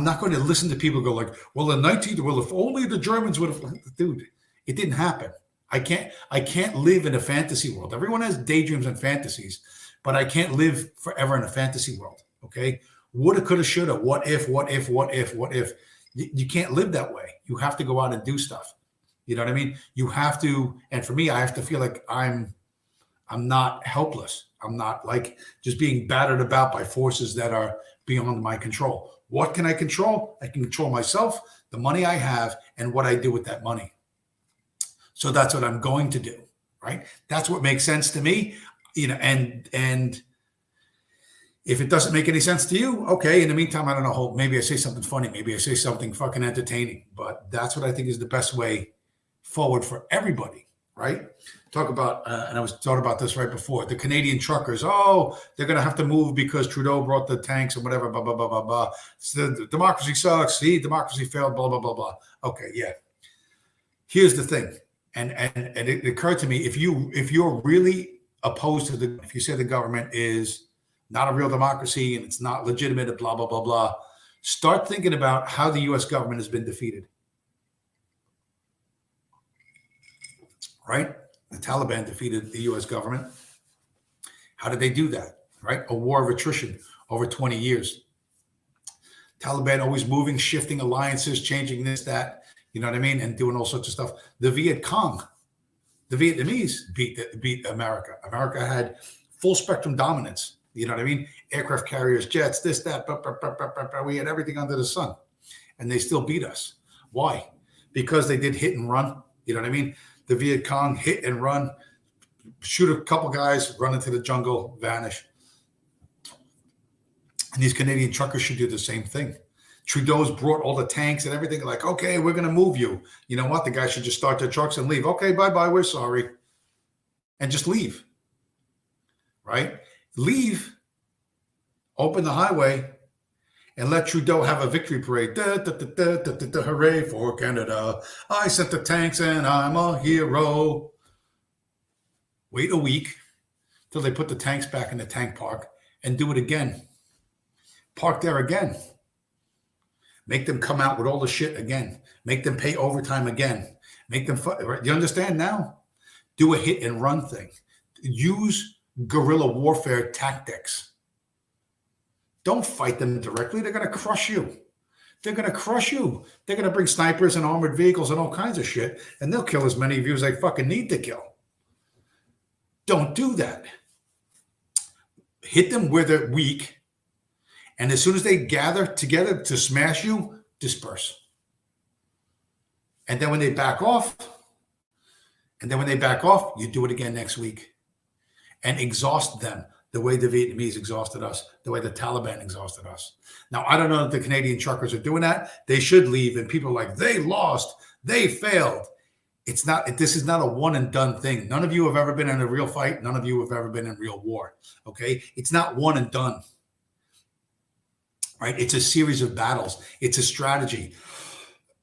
not going to listen to people go like, well, if only the Germans would have, dude, it didn't happen. I can't live in a fantasy world. Everyone has daydreams and fantasies, but I can't live forever in a fantasy world. Okay. Woulda, coulda, shoulda, what if. You can't live that way. You have to go out and do stuff. You know what I mean? You have to, and for me, I have to feel like I'm not helpless. I'm not like just being battered about by forces that are beyond my control. What can I control? I can control myself, the money I have, and what I do with that money. So that's what I'm going to do, right? That's what makes sense to me, and if it doesn't make any sense to you, okay. In the meantime, I don't know, maybe I say something funny, maybe I say something fucking entertaining, but that's what I think is the best way forward for everybody, right? Talk about, and I was talking about this right before, the Canadian truckers, they're going to have to move because Trudeau brought the tanks and whatever, blah, blah, blah, blah, blah. The democracy sucks. See, democracy failed, blah, blah, blah, blah. Okay, yeah. Here's the thing. And it occurred to me, if you're really opposed to if you say the government is not a real democracy and it's not legitimate, and blah, blah, blah, blah, start thinking about how the U.S. government has been defeated. Right? The Taliban defeated the U.S. government. How did they do that? Right? A war of attrition. over 20 years. Taliban always moving, shifting alliances, changing this, that, you know what I mean, and doing all sorts of stuff. The Viet Cong, the Vietnamese beat America. America had full spectrum dominance. You know what I mean? Aircraft carriers, jets, this, that, we had everything under the sun, and they still beat us. Why? Because they did hit and run. You know what I mean? The Viet Cong hit and run, shoot a couple guys, run into the jungle, vanish. And these Canadian truckers should do the same thing. Trudeau's brought all the tanks and everything. Like, okay, we're going to move you. You know what? The guys should just start their trucks and leave. Okay, bye-bye. We're sorry. And just leave. Right? Leave. Open the highway. And let Trudeau have a victory parade. Hooray for Canada. I sent the tanks and I'm a hero. Wait a week till they put the tanks back in the tank park and do it again. Park there again. Make them come out with all the shit again. Make them pay overtime again. Make them fight. You understand now? Do a hit and run thing. Use guerrilla warfare tactics. Don't fight them directly. They're going to crush you. They're going to crush you. They're going to bring snipers and armored vehicles and all kinds of shit, and they'll kill as many of you as they fucking need to kill. Don't do that. Hit them where they're weak. And as soon as they gather together to smash you, disperse. And then when they back off, you do it again next week. And exhaust them the way the Vietnamese exhausted us, the way the Taliban exhausted us. Now, I don't know if the Canadian truckers are doing that. They should leave. And people are like, they lost, they failed. It's not, this is not a one and done thing. None of you have ever been in a real fight. None of you have ever been in real war. Okay. It's not one and done. Right? It's a series of battles. It's a strategy.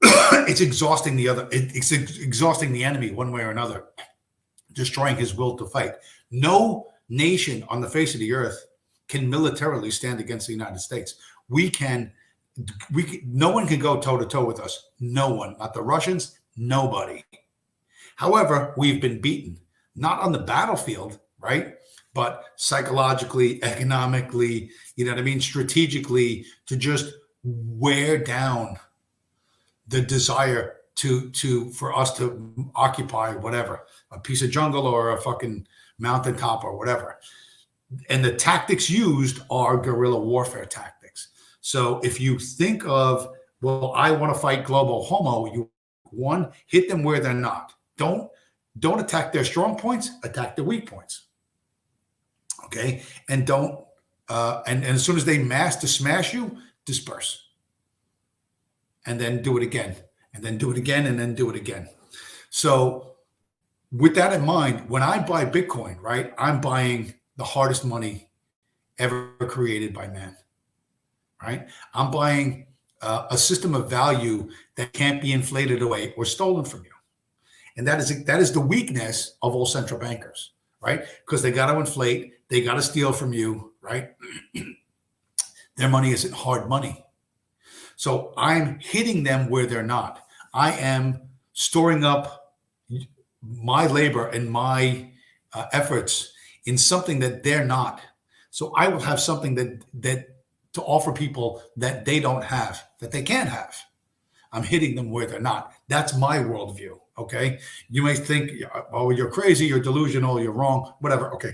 It's exhausting the other. It's exhausting the enemy one way or another, destroying his will to fight. No nation on the face of the earth can militarily stand against the United States. No one can go toe to toe with us. No one, not the Russians, nobody. However, we've been beaten, not on the battlefield, right? But psychologically, economically, you know what I mean? Strategically, to just wear down the desire for us to occupy whatever, a piece of jungle or a fucking mountaintop or whatever. And the tactics used are guerrilla warfare tactics. So if you think of, well, I want to fight global homo, hit them where they're not. Don't attack their strong points, attack their weak points. Okay, and don't and as soon as they mass to smash you, disperse, and then do it again, and then do it again, and then do it again. So, with that in mind, when I buy Bitcoin, right, I'm buying the hardest money ever created by man. Right, I'm buying a system of value that can't be inflated away or stolen from you, and that is the weakness of all central bankers. Right, because they got to inflate. They got to steal from you, right? Their money isn't hard money. So I'm hitting them where they're not. I am storing up my labor and my efforts in something that they're not. So I will have something that to offer people that they don't have, that they can't have. I'm hitting them where they're not. That's my worldview, okay? You may think, oh, you're crazy, you're delusional, you're wrong, whatever, okay.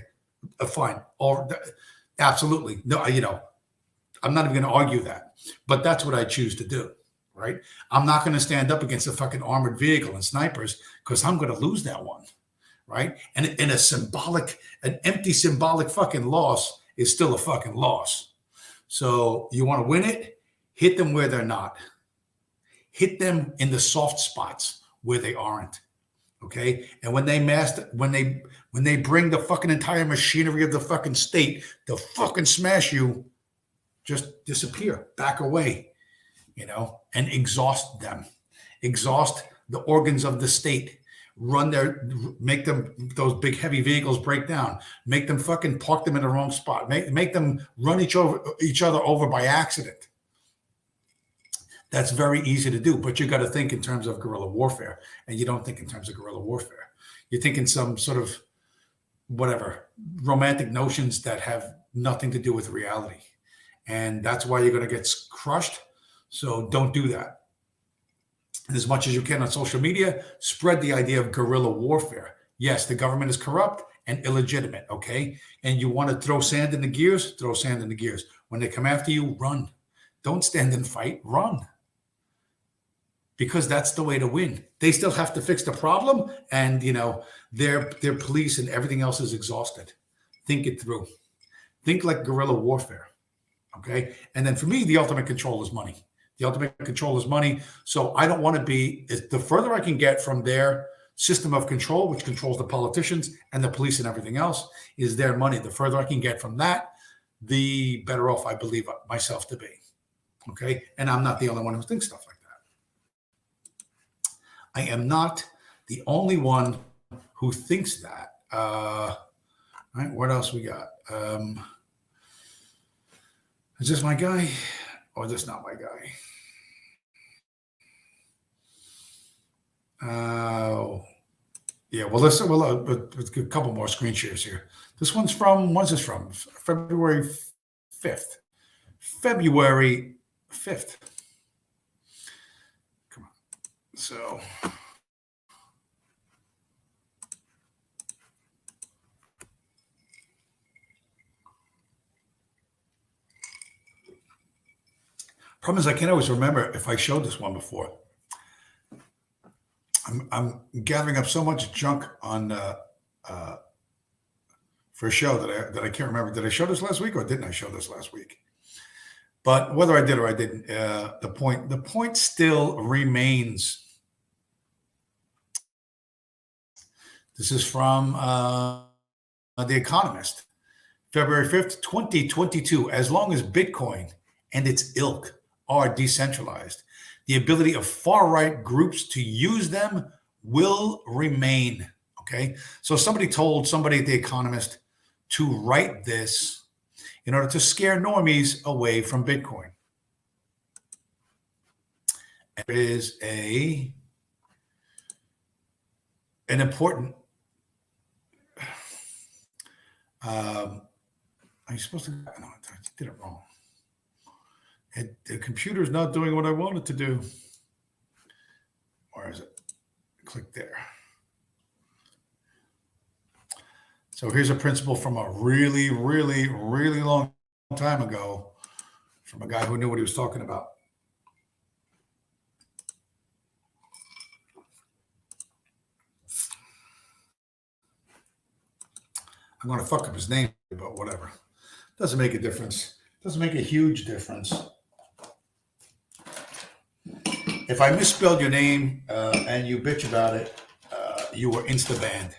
Fine. Or absolutely. No, I'm not even going to argue that, but that's what I choose to do. Right. I'm not going to stand up against a fucking armored vehicle and snipers because I'm going to lose that one. Right. And an empty symbolic fucking loss is still a fucking loss. So you want to win it, hit them where they're not. Hit them in the soft spots where they aren't. Okay. And when they bring the fucking entire machinery of the fucking state to fucking smash you, just disappear, back away, and exhaust them, exhaust the organs of the state, make those big heavy vehicles break down, make them fucking park them in the wrong spot, make them run each other over by accident. That's very easy to do, but you got to think in terms of guerrilla warfare, and you don't think in terms of guerrilla warfare. You think in some sort of whatever romantic notions that have nothing to do with reality. and that's why you're going to get crushed. So don't do that. And as much as you can on social media, spread the idea of guerrilla warfare. Yes, the government is corrupt and illegitimate, okay? And you want to throw sand in the gears? Throw sand in the gears. When they come after you, run. Don't stand and fight, run. Because that's the way to win. They still have to fix the problem, and their police and everything else is exhausted. Think it through. Think like guerrilla warfare, okay? And then for me, the ultimate control is money. The ultimate control is money. So I don't want to be, the further I can get from their system of control, which controls the politicians and the police and everything else, is their money. The further I can get from that, the better off I believe myself to be, okay? And I'm not the only one who thinks stuff like that. I am not the only one who thinks that. All right, what else we got? Is this my guy or is this not my guy? Yeah, well, let's a couple more screen shares here. This one's from, when's this from? February 5th. February 5th. Come on. So. Problem is, I can't always remember if I showed this one before. I'm gathering up so much junk on for a show that I can't remember. Did I show this last week or didn't I show this last week? But whether I did or I didn't, the point still remains. This is from The Economist, February 5th, 2022. As long as Bitcoin and its ilk are decentralized, the ability of far-right groups to use them will remain. Okay. So somebody told somebody at The Economist to write this in order to scare normies away from Bitcoin. There is an important, I'm supposed to, no, I did it wrong. The computer's not doing what I want it to do. Where is it? Click there. So here's a principle from a really, really, really long time ago from a guy who knew what he was talking about. I'm going to fuck up his name, but whatever. Doesn't make a difference. Doesn't make a huge difference. If I misspelled your name and you bitch about it, you were insta-banned.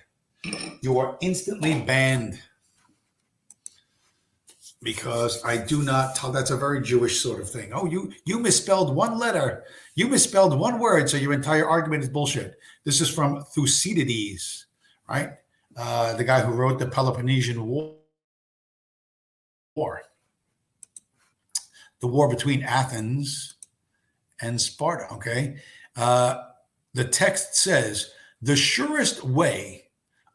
You are instantly banned because I do not tell. That's a very Jewish sort of thing. Oh, you misspelled one letter. You misspelled one word, so your entire argument is bullshit. This is from Thucydides, right? The guy who wrote the Peloponnesian War. The war between Athens and Sparta, okay? The text says, the surest way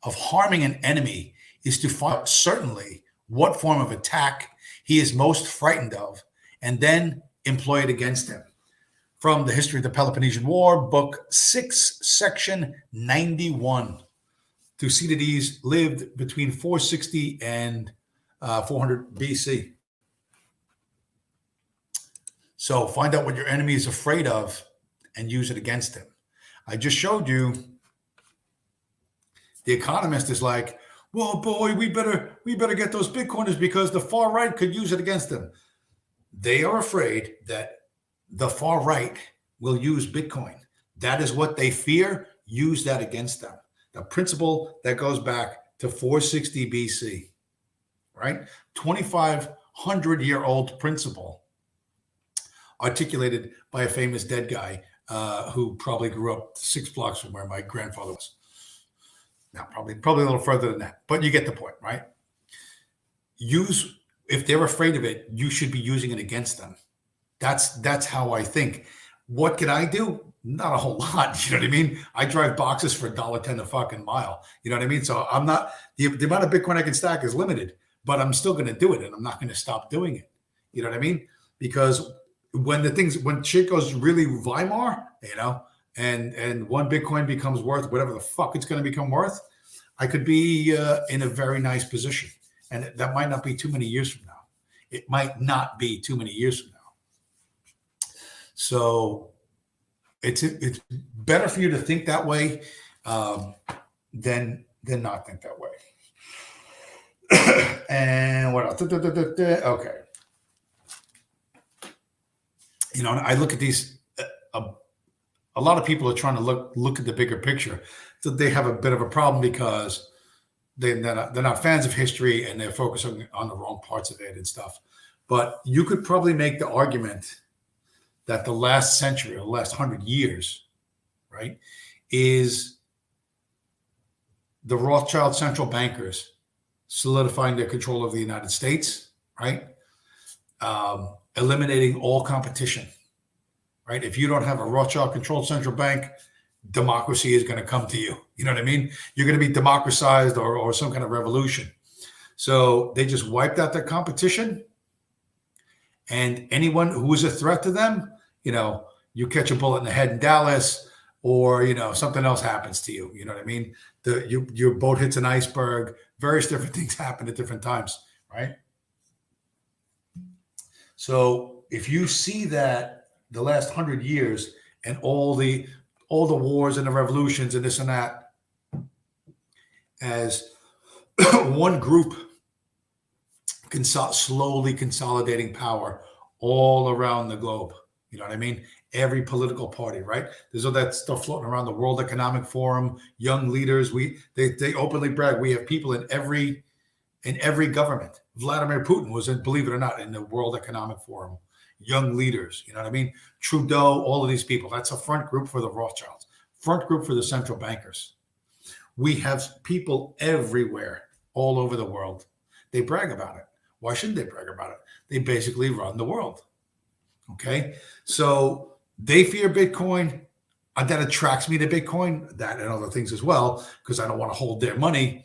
of harming an enemy is to find out certainly what form of attack he is most frightened of, and then employ it against him. From the History of the Peloponnesian War, Book 6, Section 91. Thucydides lived between 460 and 400 BC. So find out what your enemy is afraid of and use it against him. I just showed you. The Economist is like, well, boy, we better get those Bitcoiners because the far right could use it against them. They are afraid that the far right will use Bitcoin. That is what they fear. Use that against them. The principle that goes back to 460 BC, right? 2,500-year-old principle articulated by a famous dead guy who probably grew up 6 blocks from where my grandfather was. Now, probably a little further than that, but you get the point, right? If they're afraid of it, you should be using it against them. That's how I think. What can I do? Not a whole lot. You know what I mean? I drive boxes for $1.10 a fucking mile. You know what I mean? So I'm not, the amount of Bitcoin I can stack is limited, but I'm still going to do it and I'm not going to stop doing it. You know what I mean? Because when shit goes really Weimar, and one Bitcoin becomes worth whatever the fuck it's going to become worth, I could be in a very nice position. And that might not be too many years from now. It might not be too many years from now. So it's better for you to think that way than not think that way. And what else? Okay. I look at these. A lot of people are trying to look at the bigger picture. So they have a bit of a problem because they're not fans of history and they're focusing on the wrong parts of it and stuff. But you could probably make the argument that the last century or the last 100 years, right, is the Rothschild central bankers solidifying their control of the United States, right? Eliminating all competition, right? If you don't have a Rothschild-controlled central bank, democracy is going to come to you. You know what I mean? You're going to be democratized or some kind of revolution. So they just wiped out their competition. And anyone who is a threat to them, you catch a bullet in the head in Dallas, or, something else happens to you. You know what I mean? Your boat hits an iceberg. Various different things happen at different times, right? So if you see that the last 100 years and all the wars and the revolutions and this and that as one group slowly consolidating power all around the globe, you know what I mean? Every political party, right? There's all that stuff floating around the World Economic Forum, young leaders. They openly brag. We have people in every government. Vladimir Putin was in, believe it or not, in the World Economic Forum. Young leaders, you know what I mean? Trudeau, all of these people. That's a front group for the Rothschilds, front group for the central bankers. We have people everywhere, all over the world. They brag about it. Why shouldn't they brag about it? They basically run the world. Okay, so they fear Bitcoin. That attracts me to Bitcoin, that and other things as well, because I don't want to hold their money.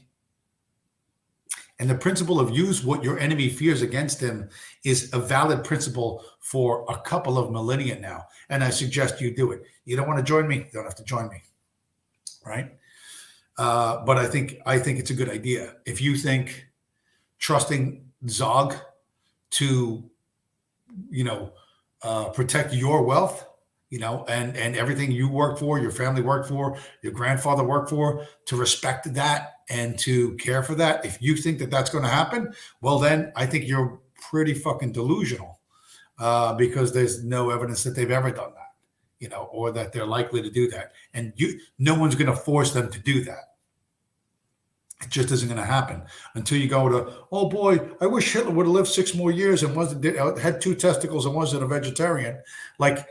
And the principle of use what your enemy fears against him is a valid principle for a couple of millennia now. And I suggest you do it. You don't want to join me? You don't have to join me, right? But I think it's a good idea. If you think trusting Zog to, protect your wealth, and everything you work for, your family worked for, your grandfather worked for, to respect that and to care for that. If you think that that's going to happen, well, then I think you're pretty fucking delusional because there's no evidence that they've ever done that, or that they're likely to do that. And no one's going to force them to do that. It just isn't going to happen until you go to, oh boy, I wish Hitler would have lived 6 more years and had 2 testicles and wasn't a vegetarian. Like,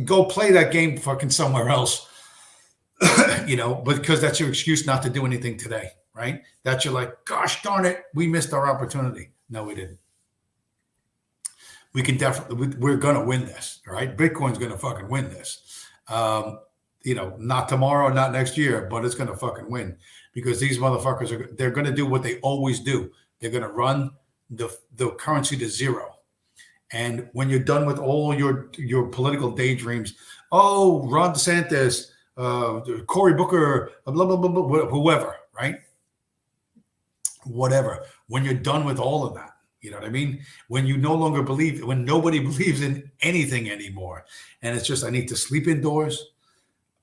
go play that game fucking somewhere else, because that's your excuse not to do anything today, right? That you're like, gosh darn it, we missed our opportunity. No, we didn't. We can we're going to win this, right? Bitcoin's going to fucking win this. Not tomorrow, not next year, but it's going to fucking win. Because these motherfuckers they're going to do what they always do. They're going to run the currency to zero. And when you're done with all your political daydreams, oh, Ron DeSantis, Cory Booker, blah, blah, blah, blah, whoever, right? Whatever. When you're done with all of that, you know what I mean? When you no longer when nobody believes in anything anymore. And it's just, I need to sleep indoors.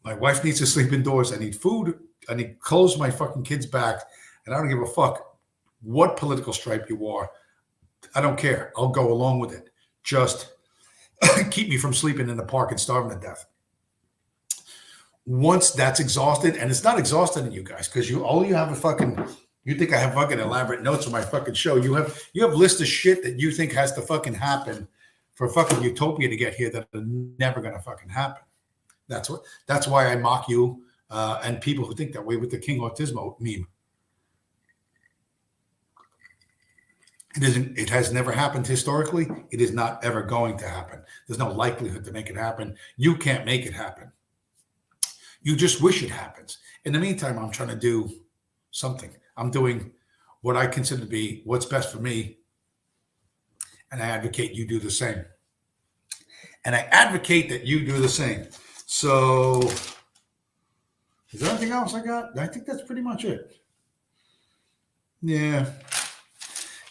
My wife needs to sleep indoors. I need food. I need clothes my fucking kids back. And I don't give a fuck what political stripe you are. I don't care. I'll go along with it. Just keep me from sleeping in the park and starving to death. Once that's exhausted, and it's not exhausted in you guys, because you think I have fucking elaborate notes on my fucking show. You have lists of shit that you think has to fucking happen for fucking utopia to get here that are never gonna fucking happen. That's why I mock you and people who think that way with the King Autismo meme. It has never happened historically. It is not ever going to happen. There's no likelihood to make it happen. You can't make it happen. You just wish it happens. In the meantime, I'm trying to do something. I'm doing what I consider to be what's best for me And I advocate you do the same. And I advocate that you do the same. So, is there anything else I got? I think that's pretty much it. Yeah.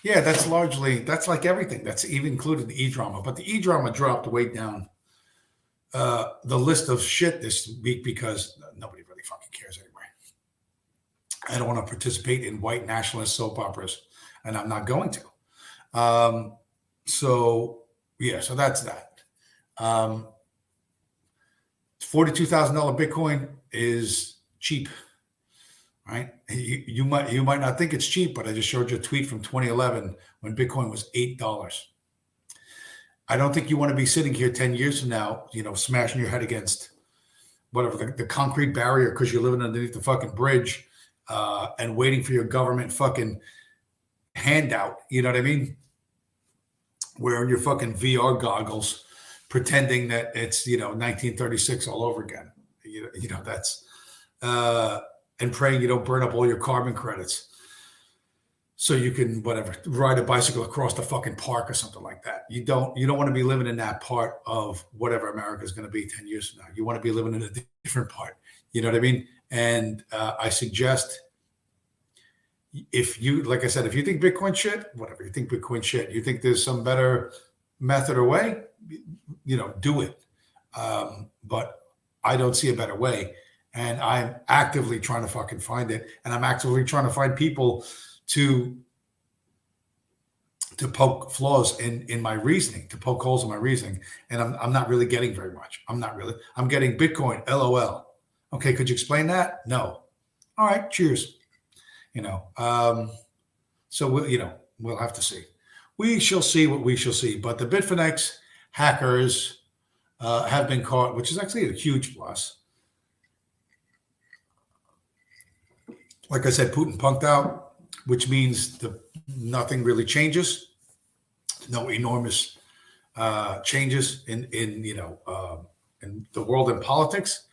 Yeah, that's like everything. That's even included the e-drama. But the e-drama dropped way down the list of shit this week because nobody really fucking cares anyway. I don't want to participate in white nationalist soap operas, and I'm not going to. So that's that. $42,000 Bitcoin is cheap, right? You might not think it's cheap, but I just showed you a tweet from 2011 when Bitcoin was $8. I don't think you want to be sitting here 10 years from now, smashing your head against whatever the concrete barrier because you're living underneath the fucking bridge and waiting for your government fucking handout. You know what I mean? Wearing your fucking VR goggles, pretending that it's 1936 all over again. That's and praying you don't burn up all your carbon credits, so you can ride a bicycle across the fucking park or something like that. You don't want to be living in that part of whatever America is going to be 10 years from now. You want to be living in a different part. You know what I mean? And I suggest if you think Bitcoin shit, whatever, you think Bitcoin shit, you think there's some better method or way, do it. But I don't see a better way. And I'm actively trying to fucking find it. And I'm actively trying to find people to poke flaws in my reasoning, to poke holes in my reasoning. And I'm not really getting very much. I'm getting Bitcoin, LOL. Okay, could you explain that? No. All right, cheers. So we'll have to see. We shall see what we shall see. But the Bitfinex hackers have been caught, which is actually a huge plus. Like I said, Putin punked out, which means nothing really changes. No enormous changes in the world and politics.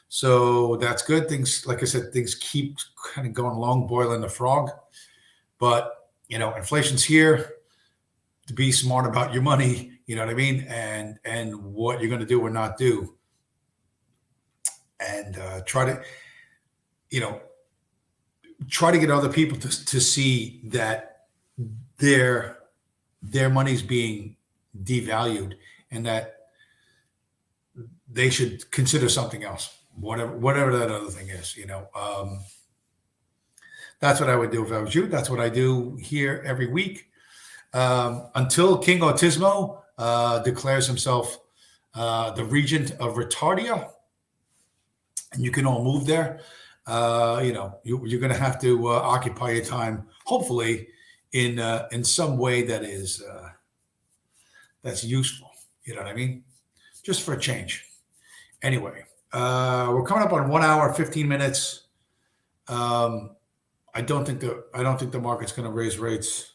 So that's good. Things, like I said, things keep kind of going along, boiling the frog. But, inflation's here. To be smart about your money, you know what I mean? And what you're going to do or not do. And try to get other people to see that their money's being devalued and that they should consider something else, whatever that other thing is. That's what I would do if I was you. That's what I do here every week until King Autismo declares himself the regent of Retardia, and you can all move there. You're going to have to occupy your time, hopefully, in some way that is that's useful. You know what I mean? Just for a change. Anyway, we're coming up on 1 hour, 15 minutes. I don't think the market's going to raise rates.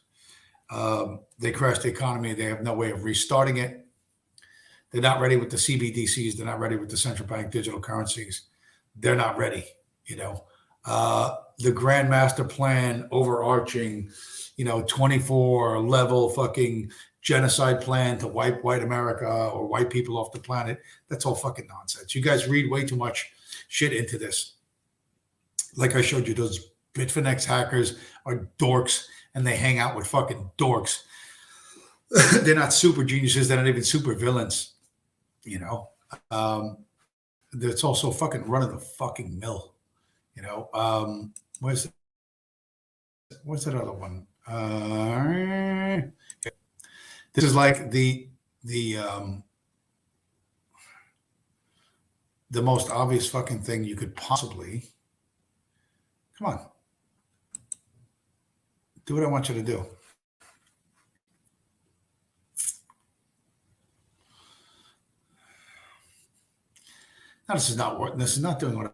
They crashed the economy. They have no way of restarting it. They're not ready with the CBDCs. They're not ready with the central bank digital currencies. They're not ready. The Grand Master Plan, overarching, 24 level fucking genocide plan to wipe white America or white people off the planet. That's all fucking nonsense. You guys read way too much shit into this. Like I showed you, those Bitfinex hackers are dorks and they hang out with fucking dorks. They're not super geniuses. They're not even super villains. It's also fucking run of the fucking mill. Where's that other one? This is like the most obvious fucking thing you could possibly. Come on. Do what I want you to do. Now, this is not doing what I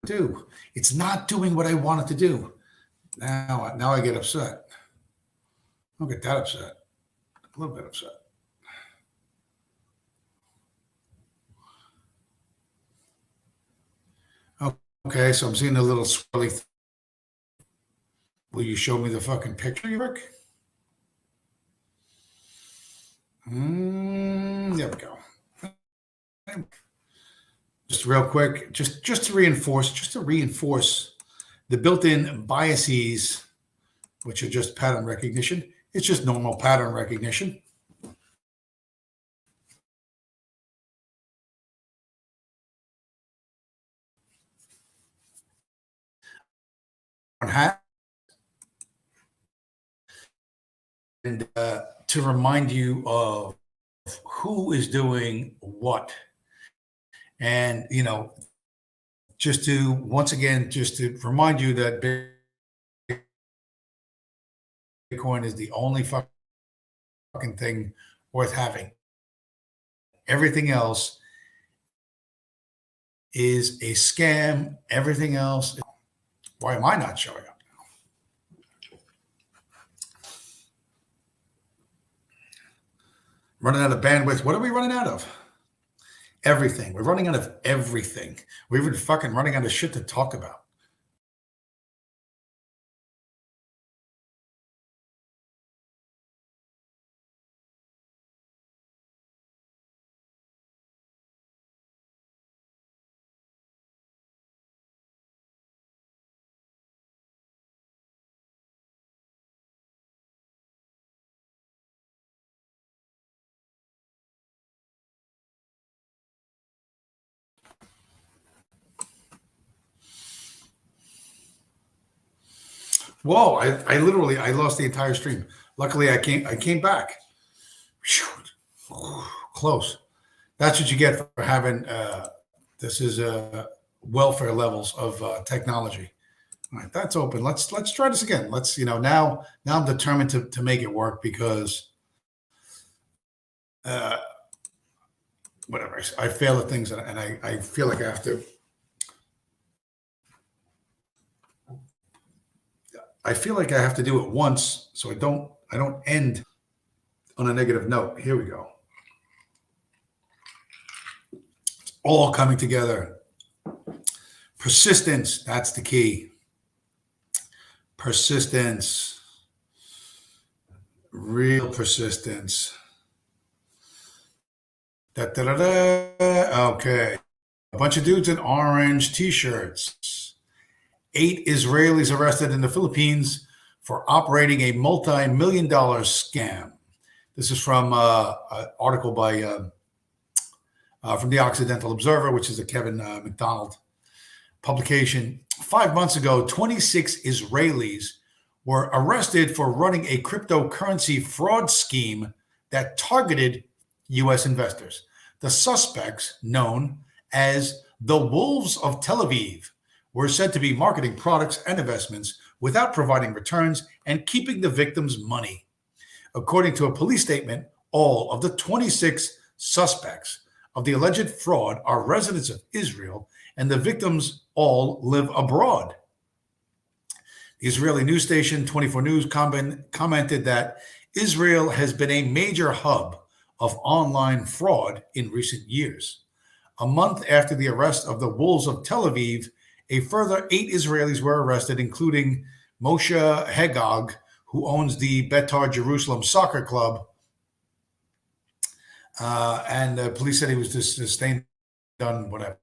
do. It's not doing what I want it to do. Now I get upset. I don't get that upset. A little bit upset. Okay, so I'm seeing a little swirly. Will you show me the fucking picture, Rick? There we go. Just real quick, just to reinforce the built-in biases, which are just pattern recognition. It's just normal pattern recognition. And to remind you of who is doing what. And, just to, once again, just to remind you that Bitcoin is the only fucking thing worth having. Everything else is a scam. Everything else. Why am I not showing up? Running out of bandwidth. What are we running out of? Everything. We're running out of everything. We're even fucking running out of shit to talk about. Whoa! I literally lost the entire stream. Luckily, I came back. Close. That's what you get for having. This is welfare levels of technology. All right, that's open. Let's try this again. Let's now I'm determined to make it work because whatever I fail at things and I feel like I have to. I feel like I have to do it once so I don't end on a negative note. Here we go. It's all coming together. Persistence, that's the key. Persistence. Real persistence. Okay. A bunch of dudes in orange t-shirts. 8 Israelis arrested in the Philippines for operating a multi-million-dollar scam. This is from an article by from the Occidental Observer, which is a Kevin McDonald publication. 5 months ago, 26 Israelis were arrested for running a cryptocurrency fraud scheme that targeted U.S. investors. The suspects, known as the Wolves of Tel Aviv, were said to be marketing products and investments without providing returns and keeping the victims' money. According to a police statement, all of the 26 suspects of the alleged fraud are residents of Israel, and the victims all live abroad. The Israeli news station 24 News commented that Israel has been a major hub of online fraud in recent years. A month after the arrest of the Wolves of Tel Aviv, a further 8 Israelis were arrested, including Moshe Hegog, who owns the Betar Jerusalem soccer club. And the police said he was just sustained on whatever.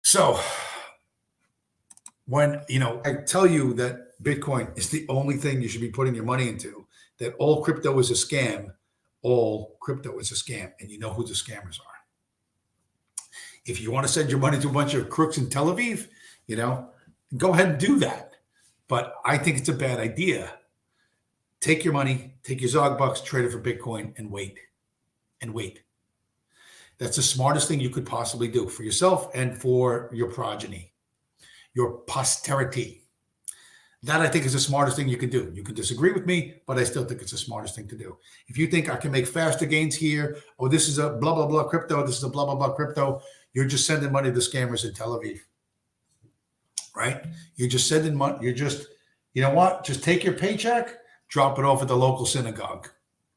So when, I tell you that Bitcoin is the only thing you should be putting your money into, that all crypto is a scam, and you know who the scammers are. If you want to send your money to a bunch of crooks in Tel Aviv, go ahead and do that. But I think it's a bad idea. Take your money, take your Zog bucks, trade it for Bitcoin, and wait. That's the smartest thing you could possibly do for yourself and for your progeny, your posterity. That I think is the smartest thing you can do. You can disagree with me, but I still think it's the smartest thing to do. If you think I can make faster gains here, or this is a blah, blah, blah crypto, this is a blah, blah, blah crypto, you're just sending money to scammers in Tel Aviv, right? You're just sending money. You're just, you know what? Just take your paycheck, drop it off at the local synagogue.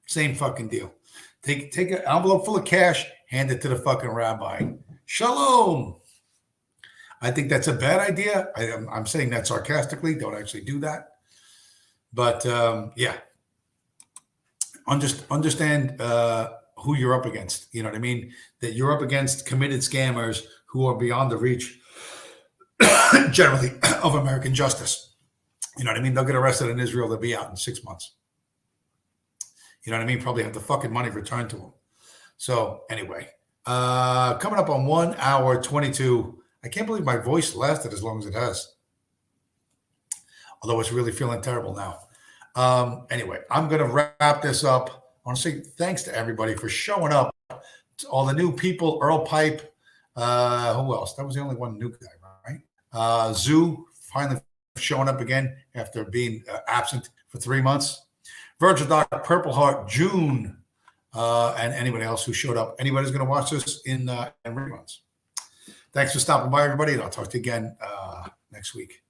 Same fucking deal. Take an envelope full of cash, hand it to the fucking rabbi. Shalom. I think that's a bad idea. I'm saying that sarcastically. Don't actually do that. But yeah, understand who you're up against. You know what I mean? That you're up against committed scammers who are beyond the reach, generally, of American justice. You know what I mean? They'll get arrested in Israel. They'll be out in 6 months. You know what I mean? Probably have the fucking money returned to them. So anyway, coming up on 1 hour 22. I can't believe my voice lasted as long as it has. Although it's really feeling terrible now. Anyway, I'm going to wrap this up. I want to say thanks to everybody for showing up. To all the new people, Earl Pipe. Who else? That was the only one new guy, right? Zoo finally showing up again after being absent for 3 months. Virgil Doc, Purple Heart, June, and anybody else who showed up. Anybody's going to watch this in reruns. Thanks for stopping by, everybody, and I'll talk to you again next week.